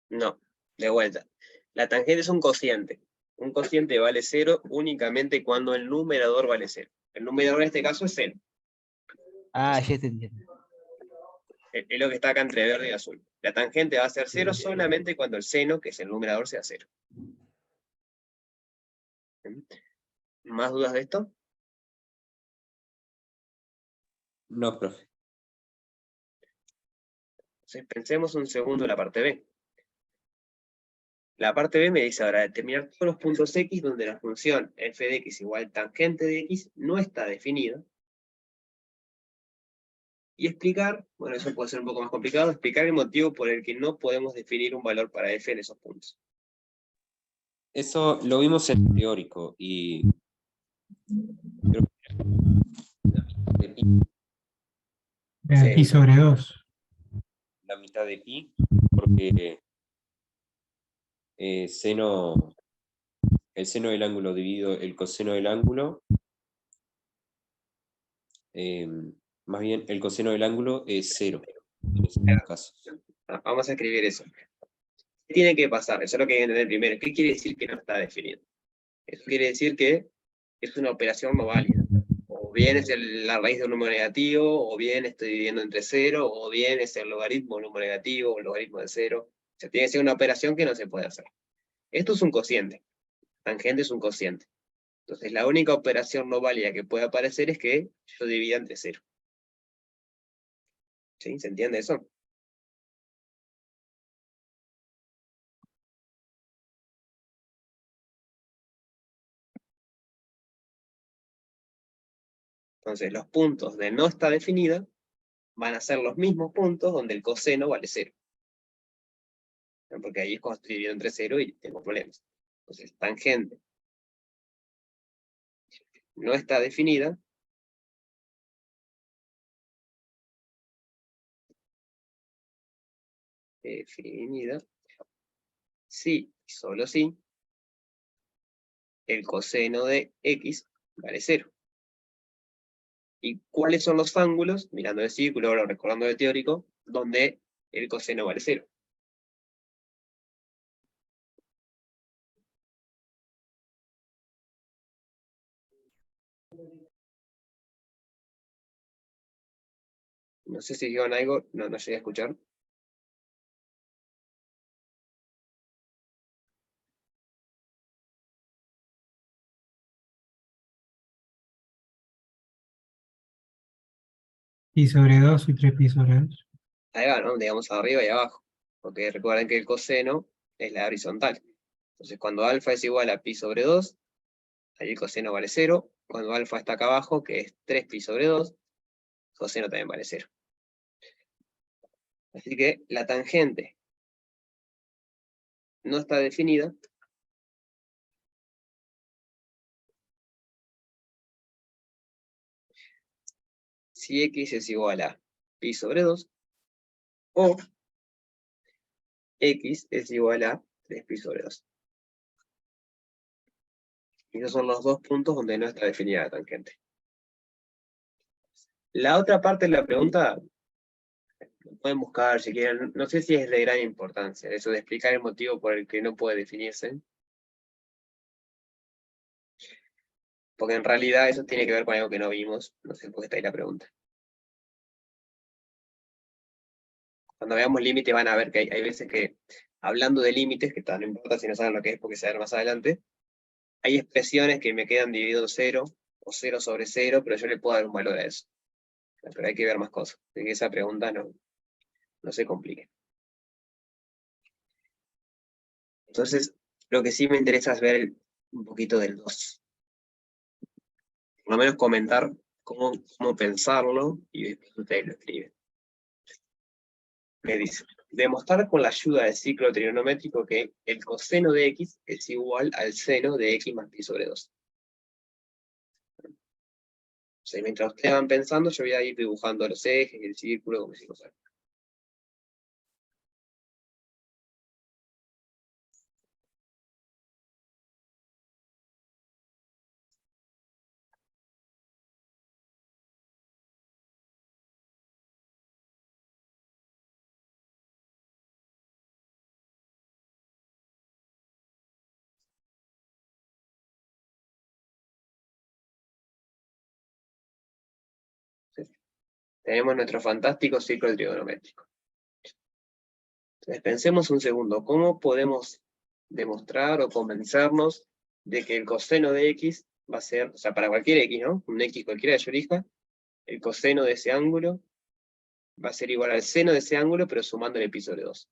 A: No, de vuelta. La tangente es un cociente. Un cociente vale 0 únicamente cuando el numerador vale 0. El numerador en este caso es 0.
D: Ah, ya te entiendo.
A: Es lo que está acá entre verde y azul. La tangente va a ser 0 solamente cuando el seno, que es el numerador, sea 0. ¿Más dudas de esto?
G: No, profe.
A: Entonces pensemos un segundo en la parte B. La parte B me dice ahora determinar todos los puntos X donde la función f de x igual tangente de x no está definida. Y explicar, bueno, eso puede ser un poco más complicado, explicar el motivo por el que no podemos definir un valor para f en esos puntos.
G: Eso lo vimos en teórico y creo que la mitad de pi,
I: Pi sobre 2.
G: la mitad de pi, porque el seno del ángulo dividido el coseno del ángulo, más bien el coseno del ángulo es 0 en ese caso.
A: Vamos a escribir eso. ¿Qué tiene que pasar? Eso es lo que hay que entender primero. ¿Qué quiere decir que no está definido? Eso quiere decir que es una operación no válida. O bien es la raíz de un número negativo, o bien estoy dividiendo entre 0, o bien es el logaritmo de un número negativo, o el logaritmo de 0. O sea, tiene que ser una operación que no se puede hacer. Esto es un cociente. Tangente es un cociente. Entonces, la única operación no válida que puede aparecer es que yo divida entre 0. ¿Sí? ¿Se entiende eso? Entonces, los puntos de no está definida van a ser los mismos puntos donde el coseno vale 0. Porque ahí es cuando estoy dividiendo entre 0 y tengo problemas. Entonces, tangente no está definida. Definida. Sí, solo sí, el coseno de x vale 0. ¿Y cuáles son los ángulos? Mirando el círculo, ahora recordando el teórico, donde el coseno vale 0. No sé si dijeron algo, no llegué a escuchar.
I: Pi sobre 2 y 3 pi sobre 2.
A: Ahí va, ¿no? Digamos arriba y abajo. Porque recuerden que el coseno es la horizontal. Entonces, cuando alfa es igual a pi sobre 2, ahí el coseno vale 0. Cuando alfa está acá abajo, que es 3 pi sobre 2, el coseno también vale 0. Así que la tangente no está definida. Si x es igual a pi sobre 2, o x es igual a 3 pi sobre 2. Y esos son los dos puntos donde no está definida la tangente. La otra parte de la pregunta pueden buscar si quieren, no sé si es de gran importancia, eso de explicar el motivo por el que no puede definirse. Porque en realidad eso tiene que ver con algo que no vimos, no sé por qué está ahí la pregunta. Cuando veamos límite van a ver que hay veces que, hablando de límites, que no importa si no saben lo que es porque se va a ver más adelante, hay expresiones que me quedan dividido 0, o 0 sobre 0, pero yo le puedo dar un valor a eso. Pero hay que ver más cosas, de que esa pregunta no se complique. Entonces, lo que sí me interesa es ver un poquito del 2. Por lo menos comentar cómo pensarlo, y después ustedes lo escriben. Me dice, demostrar con la ayuda del ciclo trigonométrico que el coseno de x es igual al seno de x más pi sobre 2. O sea, mientras ustedes van pensando, yo voy a ir dibujando los ejes, el círculo, como si fuera. Tenemos nuestro fantástico ciclo trigonométrico. Entonces, pensemos un segundo, ¿cómo podemos demostrar o convencernos de que el coseno de x va a ser, o sea, para cualquier x, ¿no? Un x cualquiera que yo elija, el coseno de ese ángulo va a ser igual al seno de ese ángulo, pero sumándole pi sobre 2.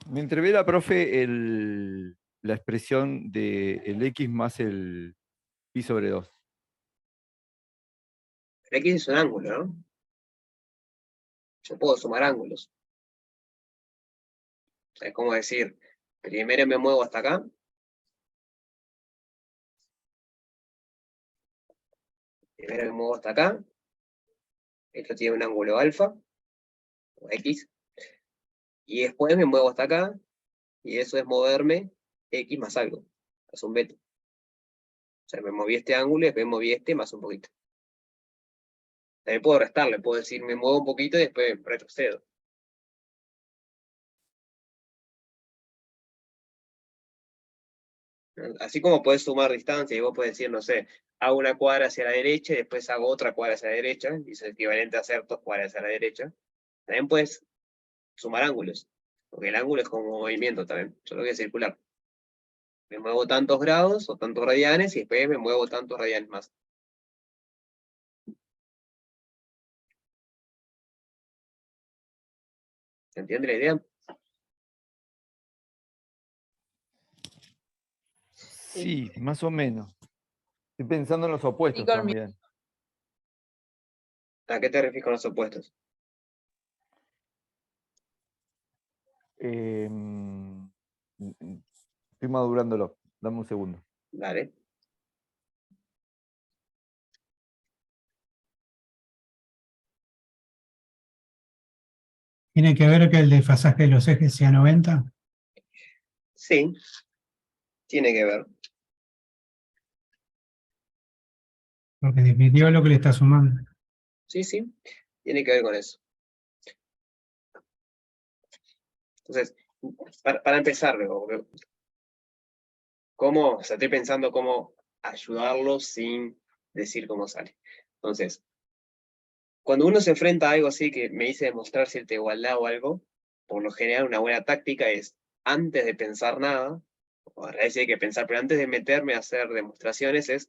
E: Me entrevera, profe, la expresión de el x más el pi sobre 2.
A: El x es un ángulo, ¿no? Yo puedo sumar ángulos. O sea, es como decir, primero me muevo hasta acá. Primero me muevo hasta acá. Esto tiene un ángulo alfa, o x. Y después me muevo hasta acá. Y eso es moverme x más algo. Es un beta. O sea, me moví este ángulo y después me moví este más un poquito. También puedo restarle, puedo decir me muevo un poquito y después retrocedo. Así como puedes sumar distancia y vos puedes decir, no sé, hago una cuadra hacia la derecha y después hago otra cuadra hacia la derecha, y es equivalente a hacer 2 cuadras hacia la derecha. También puedes sumar ángulos, porque el ángulo es como movimiento también, solo que es circular. Me muevo tantos grados o tantos radianes y después me muevo tantos radianes más. ¿Se entiende la idea?
E: Sí, más o menos. Estoy pensando en los opuestos
B: con mi-
E: también.
A: ¿A qué te refieres con los opuestos?
E: Estoy madurándolo. Dame un segundo.
A: Dale.
I: ¿Tiene que ver que el desfasaje de los ejes sea 90?
A: Sí, tiene que ver.
I: Porque en definitiva es lo que le está sumando.
A: Sí, tiene que ver con eso. Entonces, para empezar, luego, ¿cómo? O sea, estoy pensando cómo ayudarlo sin decir cómo sale. Entonces, cuando uno se enfrenta a algo así que me dice demostrar cierta igualdad o algo, por lo general una buena táctica es, antes de pensar nada, o en realidad sí hay que pensar, pero antes de meterme a hacer demostraciones, es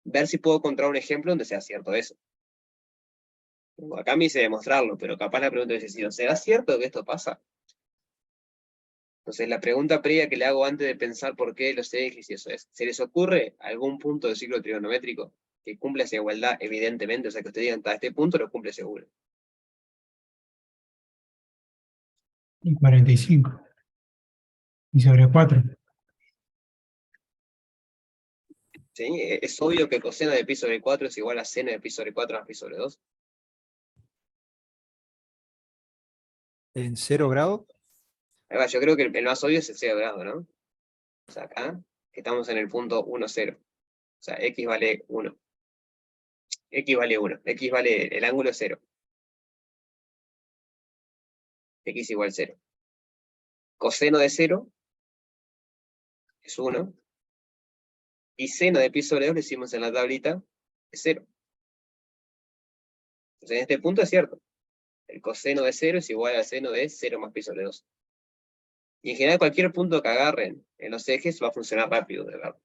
A: ver si puedo encontrar un ejemplo donde sea cierto eso. Acá me hice demostrarlo, pero capaz la pregunta es, ¿será cierto que esto pasa? Entonces, la pregunta previa que le hago antes de pensar por qué los ejes y eso es, ¿se les ocurre algún punto del ciclo trigonométrico que cumpla esa igualdad evidentemente? O sea, que ustedes digan, hasta este punto lo cumple seguro.
I: Y 45. Y sobre 4.
A: ¿Sí? Es obvio que coseno de pi sobre 4 es igual a seno de pi sobre 4 más pi sobre 2.
L: ¿En 0 grado?
A: Ahí va, yo creo que el más obvio es el 0 grado, ¿no? O sea, acá estamos en el punto 1, 0. O sea, x vale 1. X vale 1. X vale el ángulo 0. X igual 0. Coseno de 0 es 1. Y seno de pi sobre 2 lo hicimos en la tablita, es 0. Entonces en este punto es cierto. El coseno de 0 es igual al seno de 0 más pi sobre 2. Y en general cualquier punto que agarren en los ejes va a funcionar rápido, de verdad.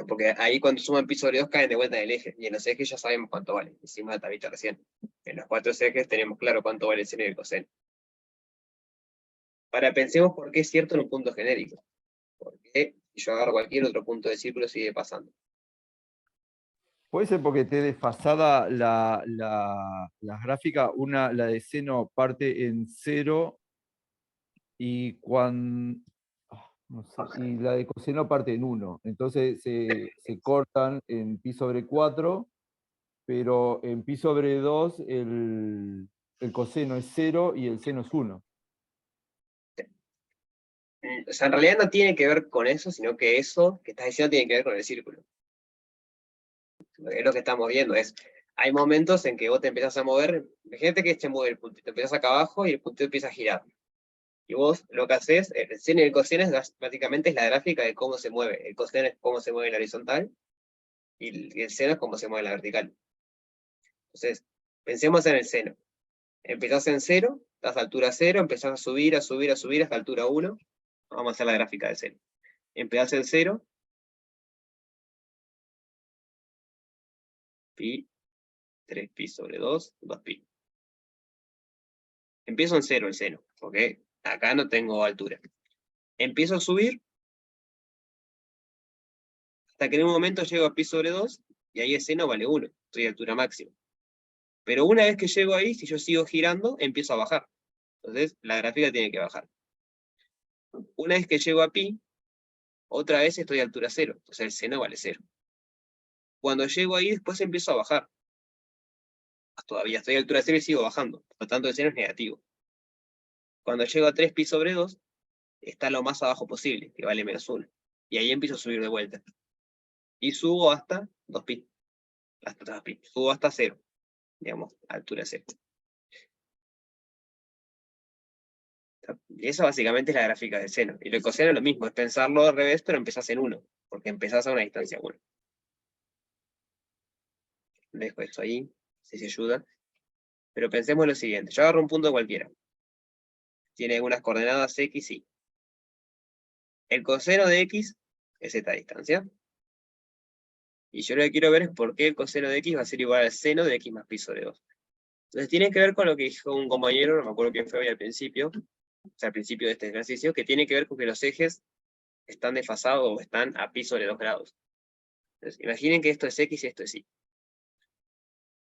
A: Porque ahí cuando suman pi sobre 2 caen de vuelta en el eje. Y en los ejes ya sabemos cuánto vale. Hicimos la tablita recién. En los 4 ejes tenemos claro cuánto vale el seno y el coseno. Ahora pensemos por qué es cierto en un punto genérico. Porque si yo agarro cualquier otro punto de círculo sigue pasando.
E: Puede ser porque esté desfasada la gráfica, la de seno parte en 0 y y la de coseno parte en 1. Entonces se cortan en pi sobre 4, pero en pi sobre 2 el coseno es 0 y el seno es 1.
A: O sea, en realidad no tiene que ver con eso, sino que eso que estás diciendo tiene que ver con el círculo. Es lo que estamos viendo, hay momentos en que vos te empezás a mover, imagínate que se mueve el puntito, empezás acá abajo y el puntito empieza a girar. Y vos lo que haces, el seno y el coseno básicamente es la gráfica de cómo se mueve. El coseno es cómo se mueve en la horizontal y el seno es cómo se mueve en la vertical. Entonces, pensemos en el seno. Empezás en 0, estás a altura 0, empezás a subir, a subir, a subir hasta altura 1. Vamos a hacer la gráfica del seno. Empezás en 0, pi, 3pi sobre 2, 2pi. Empiezo en 0 el seno, ¿ok? Acá no tengo altura. Empiezo a subir hasta que en un momento llego a pi sobre 2 y ahí el seno vale 1, estoy a altura máxima. Pero una vez que llego ahí, si yo sigo girando, empiezo a bajar. Entonces la gráfica tiene que bajar. Una vez que llego a pi, otra vez estoy a altura 0, entonces el seno vale 0. Cuando llego ahí, después empiezo a bajar. Todavía estoy a altura 0 y sigo bajando, por lo tanto el seno es negativo. Cuando llego a 3 pi sobre 2, está lo más abajo posible, que vale menos 1. Y ahí empiezo a subir de vuelta. Y subo hasta 2pi. Hasta 2pi. Subo hasta 0. Digamos, altura 0. Y eso básicamente es la gráfica del seno. Y el coseno es lo mismo, es pensarlo al revés, pero empezás en 1. Porque empezás a una distancia 1. Dejo esto ahí, si se ayuda. Pero pensemos en lo siguiente. Yo agarro un punto cualquiera. Tiene algunas coordenadas x, y. El coseno de x es esta distancia. Y yo lo que quiero ver es por qué el coseno de x va a ser igual al seno de x más pi sobre 2. Entonces tiene que ver con lo que dijo un compañero, no me acuerdo quién fue hoy al principio, o sea, al principio de este ejercicio, que tiene que ver con que los ejes están desfasados o están a pi sobre 2 grados. Entonces, imaginen que esto es x y esto es y.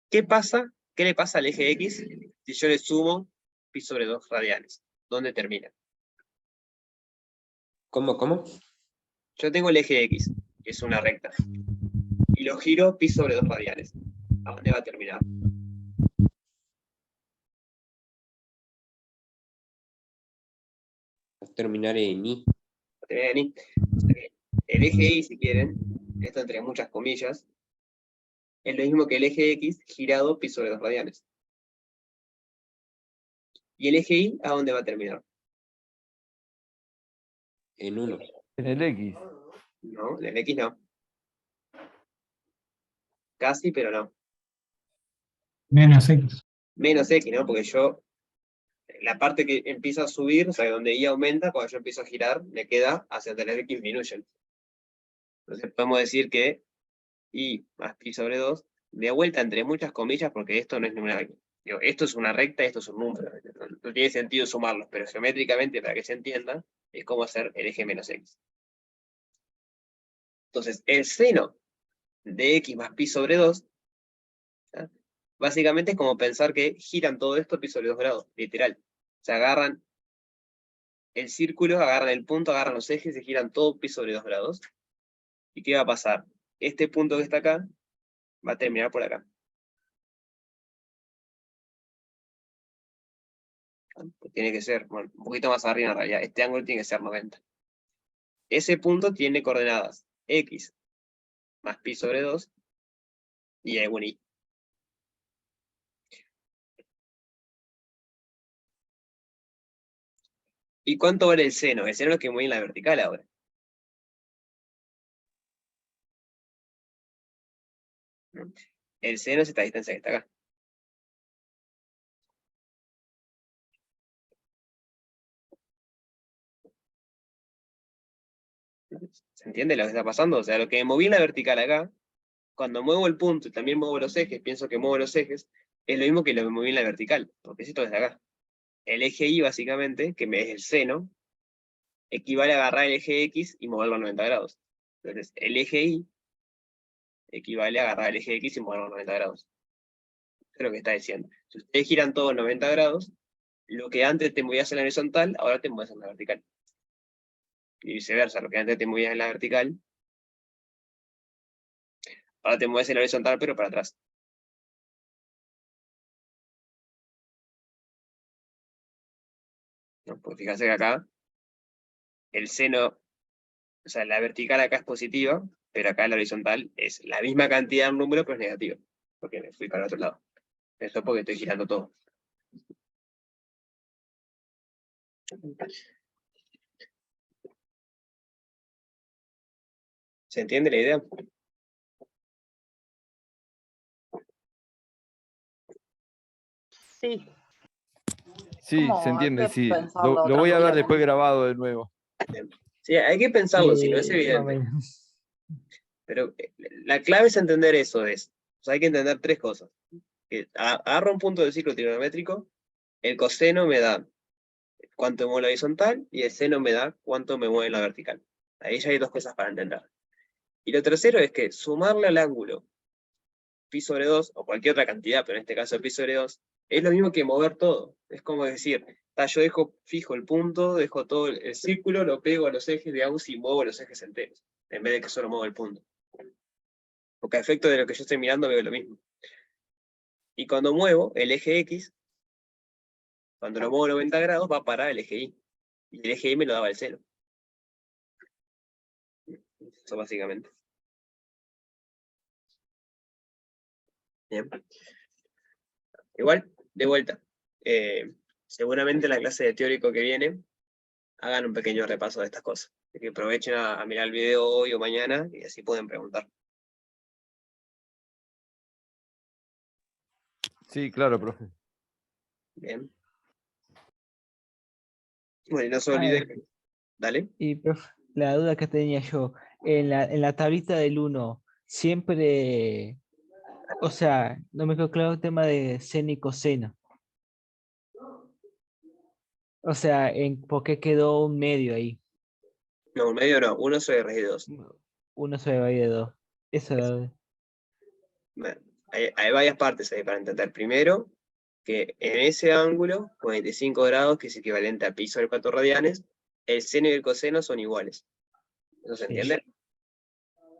A: ¿Qué pasa? ¿Qué le pasa al eje x si yo le sumo pi sobre 2 radianes? ¿Dónde termina?
G: ¿Cómo?
A: Yo tengo el eje x, que es una recta, y lo giro pi sobre 2 radianes. ¿A dónde va a terminar?
G: Va a terminar en i.
A: Va a terminar en i. El eje y, si quieren, esto entre muchas comillas, es lo mismo que el eje x girado pi sobre 2 radianes. ¿Y el eje y a dónde va a terminar?
G: En 1.
E: En el x.
A: No, en el x no. Casi, pero no.
I: Menos X.
A: Menos x, ¿no? Porque yo, la parte que empieza a subir, o sea, donde y aumenta, cuando yo empiezo a girar, me queda hacia donde las x disminuyen. Entonces podemos decir que y más pi sobre 2, de vuelta entre muchas comillas, porque esto no es ninguna. Digo, esto es una recta, esto es un número. No tiene sentido sumarlos, pero geométricamente, para que se entienda, es como hacer el eje menos x. Entonces, el seno de x más pi sobre 2 ¿ya? Básicamente es como pensar que giran todo esto pi sobre 2 grados, literal. Se agarran el círculo, agarran el punto, agarran los ejes y giran todo pi sobre 2 grados. ¿Y qué va a pasar? Este punto que está acá va a terminar por acá. Tiene que ser, bueno, un poquito más arriba en realidad. Este ángulo tiene que ser 90. Ese punto tiene coordenadas x más pi sobre 2 y algún y. ¿Y cuánto vale el seno? El seno es lo que mueve en la vertical ahora. El seno es esta distancia que está acá. ¿Se entiende lo que está pasando? O sea, lo que me moví en la vertical acá, cuando muevo el punto y también muevo los ejes, pienso que muevo los ejes, es lo mismo que lo que moví en la vertical, porque es esto desde acá. El eje Y, básicamente, que es el seno, equivale a agarrar el eje X y moverlo a 90 grados. Entonces, el eje Y equivale a agarrar el eje X y moverlo a 90 grados. Eso es lo que está diciendo. Si ustedes giran todo 90 grados, lo que antes te movías en la horizontal, ahora te mueves en la vertical. Y viceversa, lo que antes te movías en la vertical, ahora te mueves en la horizontal, pero para atrás. ¿No? Pues fíjense que acá, el seno, o sea, la vertical acá es positiva, pero acá la horizontal es la misma cantidad de número, pero es negativa. Porque me fui para el otro lado. Esto es porque estoy girando todo. ¿Se entiende la idea?
B: Sí.
E: Sí,
B: Como
E: se
B: hay
E: entiende,
B: que
E: sí.
B: pensarlo
E: Lo
B: otra
E: voy a ver
B: manera.
E: después grabado de nuevo.
A: Sí, hay que pensarlo, si no es
D: Más o
A: evidente.
D: menos.
A: Pero la clave es entender eso, o sea, hay que entender tres cosas. Que agarro un punto del ciclo trigonométrico, el coseno me da cuánto me mueve la horizontal y el seno me da cuánto me mueve la vertical. Ahí ya hay dos cosas para entender. Y lo tercero es que sumarle al ángulo pi sobre 2, o cualquier otra cantidad, pero en este caso pi sobre 2, es lo mismo que mover todo. Es como decir, yo dejo fijo el punto, dejo todo el círculo, lo pego a los ejes, digamos, y muevo los ejes enteros, en vez de que solo muevo el punto. Porque a efecto de lo que yo estoy mirando veo lo mismo. Y cuando muevo el eje X, cuando lo muevo 90 grados, va a parar el eje Y. Y el eje Y me lo daba el seno. Eso básicamente. Bien. Igual, de vuelta. Seguramente en la clase de teórico que viene, hagan un pequeño repaso de estas cosas. Así que aprovechen a mirar el video hoy o mañana y así pueden preguntar.
E: Sí, claro, profe.
A: Bien. Bueno, y no se
D: A
A: olviden.
D: ver,
A: Dale.
D: y profe, la duda que tenía yo, en la tablita del 1, siempre, o sea, no me quedó claro el tema de seno y coseno. O sea, ¿por qué quedó un medio ahí?
A: No, un medio no, uno sobre raíz de 2.
D: Uno sobre raíz de 2. Eso era.
A: Bueno, hay varias partes ahí para entender. Primero, que en ese ángulo, 45 grados, que es equivalente a pi sobre 4 radianes, el seno y el coseno son iguales. ¿Eso se
D: Sí.
A: entiende?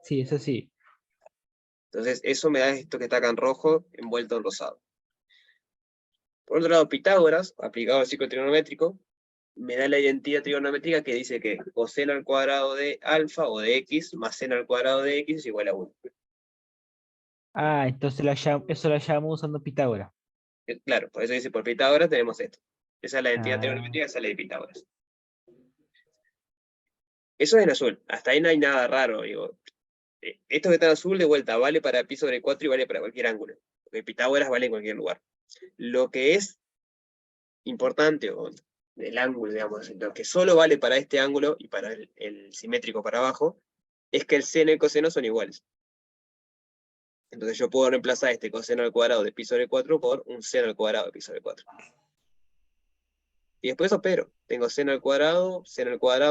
D: Sí, eso sí.
A: Entonces, eso me da esto que está acá en rojo, envuelto en rosado. Por otro lado, Pitágoras, aplicado al ciclo trigonométrico, me da la identidad trigonométrica que dice que coseno al cuadrado de alfa o de x más seno al cuadrado de x es igual a 1.
D: Ah, entonces eso la llamamos usando Pitágoras.
A: Claro, por eso dice por Pitágoras tenemos esto. Esa es la identidad
D: Ah.
A: trigonométrica, esa es la de Pitágoras. Eso es en azul. Hasta ahí no hay nada raro. Digo, esto que está en azul de vuelta vale para pi sobre 4 y vale para cualquier ángulo. Porque Pitágoras vale en cualquier lugar. Lo que es importante, o el ángulo, digamos, lo que solo vale para este ángulo y para el simétrico para abajo, es que el seno y el coseno son iguales. Entonces yo puedo reemplazar este coseno al cuadrado de pi sobre 4 por un seno al cuadrado de pi sobre 4. Y después opero. Tengo seno al cuadrado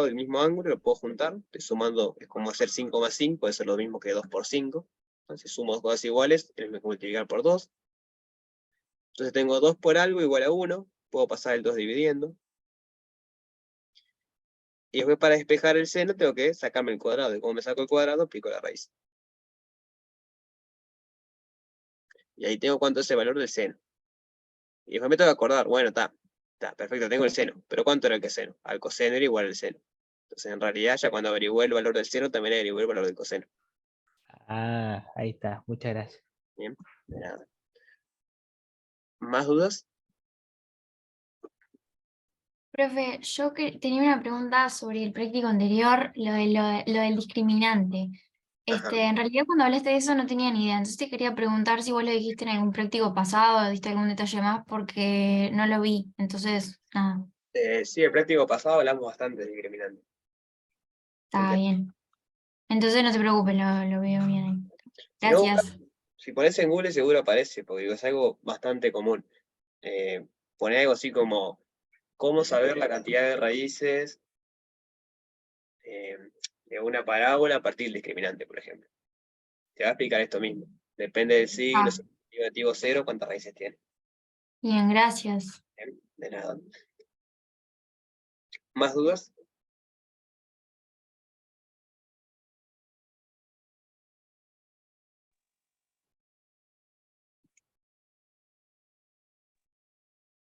A: del mismo ángulo, lo puedo juntar. Estoy sumando, es como hacer 5 más 5, eso es lo mismo que 2 por 5. Entonces sumo dos cosas iguales, tienes que multiplicar por 2. Entonces tengo 2 por algo igual a 1, puedo pasar el 2 dividiendo. Y después para despejar el seno tengo que sacarme el cuadrado. Y como me saco el cuadrado, aplico la raíz. Y ahí tengo cuánto es el valor del seno. Y después me tengo que acordar, bueno, está perfecto, tengo el seno. Pero ¿cuánto era el seno? Al coseno era igual al seno. Entonces en realidad ya cuando averigué el valor del seno, también averigué el valor del coseno.
D: Ah, ahí está. Muchas gracias.
A: Bien, de nada. ¿Más dudas?
M: Profe, yo tenía una pregunta sobre el práctico anterior, lo del discriminante.
A: Ajá.
M: En realidad cuando hablaste de eso no tenía ni idea, entonces te quería preguntar si vos lo dijiste en algún práctico pasado, o diste algún detalle más, porque no lo vi, entonces, nada,
A: Sí, el práctico pasado hablamos bastante de discriminante.
M: está bien. Entonces no te preocupes, lo veo bien ahí.
A: Si no
M: Gracias.
A: si pones en Google seguro aparece, porque digo, es algo bastante común. Poné algo así como, ¿cómo saber la cantidad de raíces de una parábola a partir del discriminante, por ejemplo? Te va a explicar esto mismo. Depende del signo, si es negativo 0, cuántas raíces tiene.
M: Bien, gracias.
A: Bien, de nada. ¿Más dudas?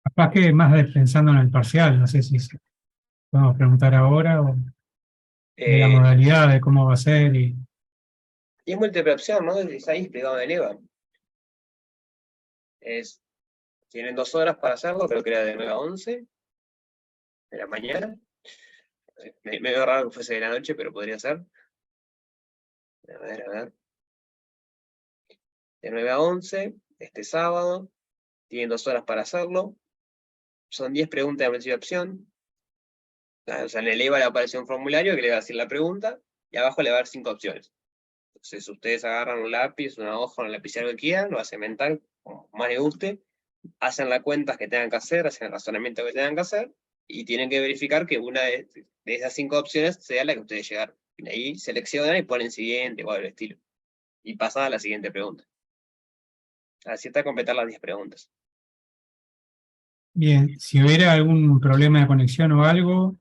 I: Capaz que pensando en el parcial, no sé si podemos preguntar ahora o de la modalidad, de cómo va a ser.
A: Y es múltiple opción, ¿no? Es ahí explicado en EVA. Tienen 2 horas para hacerlo, creo que era de 9 a 11 de la mañana. Me veo raro que fuese de la noche, pero podría ser. A ver. De 9 a 11, este sábado. Tienen 2 horas para hacerlo. Son 10 preguntas de múltiple opción. O sea, en el EVA le aparece un formulario que le va a decir la pregunta, y abajo le va a dar 5 opciones. Entonces, ustedes agarran un lápiz, una hoja, un lapicero que quieran, lo hacen mental, como más les guste, hacen las cuentas que tengan que hacer, hacen el razonamiento que tengan que hacer, y tienen que verificar que una de esas 5 opciones sea la que ustedes llegaron. Y ahí seleccionan y ponen siguiente o algo del estilo. Y pasan a la siguiente pregunta. Así está completar las 10 preguntas.
I: Bien, si hubiera algún problema de conexión o algo,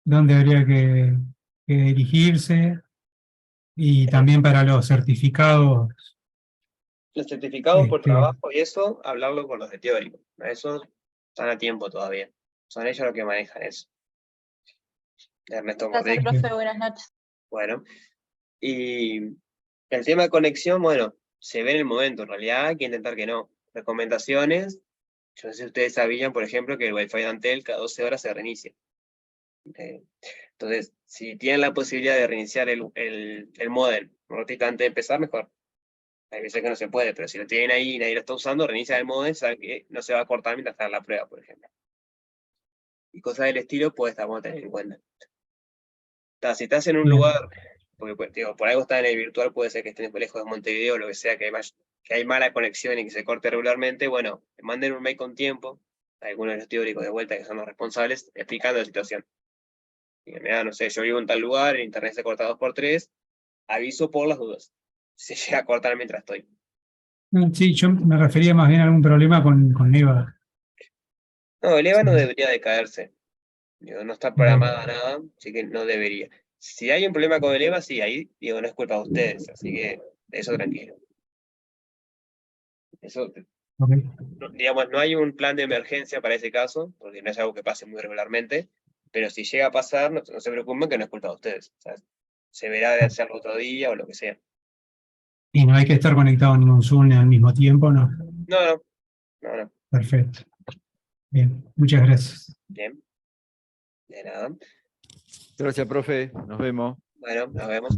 I: ¿dónde habría que dirigirse? Y también para los certificados.
A: Los certificados por trabajo y eso, hablarlo con los de teórico. Eso están a tiempo todavía. Son ellos los que manejan eso. Ernesto
B: Gracias,
A: Mordecki.
B: profe, buenas noches.
A: Bueno, y el tema de conexión, bueno, se ve en el momento, en realidad hay que intentar que no. Recomendaciones, yo no sé si ustedes sabían, por ejemplo, que el Wi-Fi de Antel cada 12 horas se reinicia. Entonces, si tienen la posibilidad de reiniciar el módem un ratito antes de empezar, mejor. Hay veces que no se puede, pero si lo tienen ahí y nadie lo está usando, reinicia el módem, saben que no se va a cortar mientras está en la prueba, por ejemplo. Y cosas del estilo, pues estamos a tener en cuenta. Si estás en un lugar, porque pues, digo, por algo estás en el virtual, puede ser que estés lejos de Montevideo o lo que sea, que hay mala conexión y que se corte regularmente, bueno, manden un mail con tiempo a algunos de los teóricos de vuelta que son los responsables, explicando la situación. Y mira, no sé, yo vivo en tal lugar, el internet se corta 2x3, aviso por las dudas. Se llega a cortar mientras estoy.
I: Sí, yo me refería más bien a algún problema con EVA.
A: No, el EVA no debería de caerse. Digo, no está programada nada, así que no debería. Si hay un problema con el EVA, sí, ahí digo, no es culpa de ustedes, así que eso tranquilo. Eso, digamos, no hay un plan de emergencia para ese caso, porque no es algo que pase muy regularmente, pero si llega a pasar, no se preocupen que no es culpa de ustedes. O sea, se verá de hacerlo otro día o lo que sea.
I: Y no hay que estar conectado en ningún Zoom al mismo tiempo, ¿no?
A: No.
I: Perfecto. Bien, muchas gracias.
A: Bien. De nada.
E: Gracias, profe. Nos vemos.
A: Bueno, nos vemos.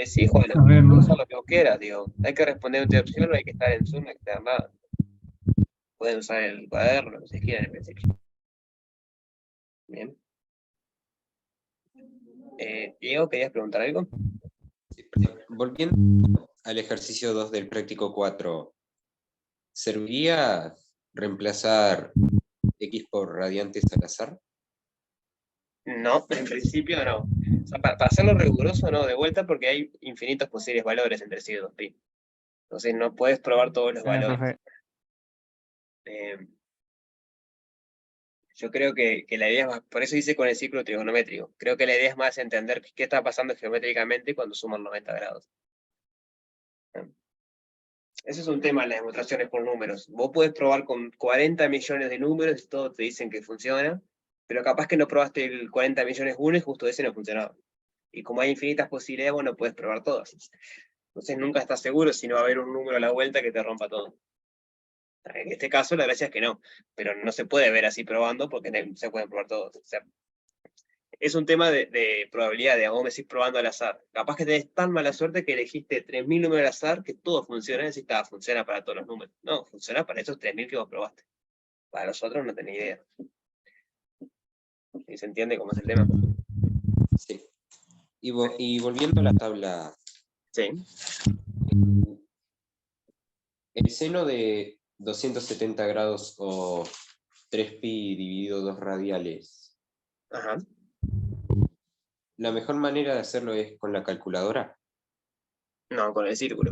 A: Sí, Juan,
I: Nos vemos.
A: usa lo que vos quieras, digo. Hay que responder una opción, no hay que estar en Zoom, no hay que estar nada. Pueden usar el cuaderno, lo que se quieran en principio. Bien. Diego, ¿querías preguntar algo?
G: Volviendo al ejercicio 2 del práctico 4, ¿serviría reemplazar X por radiantes al azar?
A: No, en principio no. O sea, para hacerlo riguroso, no, de vuelta, porque hay infinitos posibles valores entre sí y 2pi. Entonces no puedes probar todos los valores.
D: Profe.
A: Yo creo que la idea es más, por eso hice con el círculo trigonométrico, creo que la idea es más entender qué está pasando geométricamente cuando suman 90 grados. Ese es un tema en las demostraciones por números. Vos podés probar con 40 millones de números y todos te dicen que funciona, pero capaz que no probaste el 40 millones 1 y justo ese no funcionaba. Y como hay infinitas posibilidades, vos no podés probar todas. Entonces nunca estás seguro si no va a haber un número a la vuelta que te rompa todo. En este caso la gracia es que no, pero no se puede ver así probando porque no se pueden probar todos. O sea, es un tema de probabilidad, de vos me decís probando al azar. Capaz que tenés tan mala suerte que elegiste 3000 números al azar que todo funciona, y decís, funciona para todos los números. No, funciona para esos 3000 que vos probaste. Para los otros no tenés idea. ¿Y se entiende cómo es el tema?
G: Sí. Y volviendo a la tabla.
A: Sí.
G: El seno de 270 grados o 3pi dividido 2 radiales.
A: Ajá.
G: ¿La mejor manera de hacerlo es con la calculadora?
A: No, con el círculo.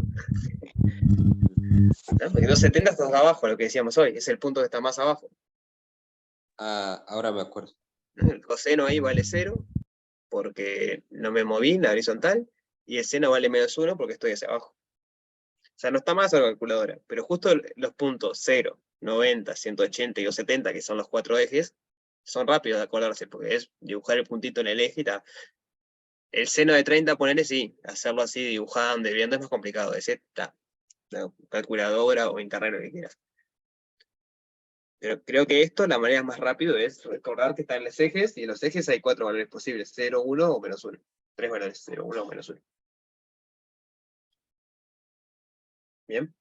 A: ¿No? Porque 270 está abajo, lo que decíamos hoy, es el punto que está más abajo.
G: Ah, ahora me acuerdo.
A: El coseno ahí vale 0, porque no me moví en la horizontal, y el seno vale -1 porque estoy hacia abajo. O sea, no está más a la calculadora, pero justo los puntos 0, 90, 180 y 270, que son los 4 ejes, son rápidos de acordarse, porque es dibujar el puntito en el eje y está. El seno de 30, ponerle sí, hacerlo así, dibujando y viendo es más complicado. Ese está, calculadora o internet, lo que quieras. Pero creo que esto, la manera más rápida es recordar que están en los ejes, y en los ejes hay 4 valores posibles, 0, 1 o -1. 3 valores, 0, 1 o -1. ¿Bien?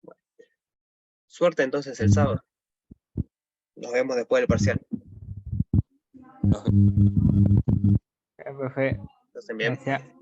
A: Bueno. Suerte entonces el sábado. Nos vemos después del parcial.
D: Profe.
A: Entonces, bien.
D: Gracias.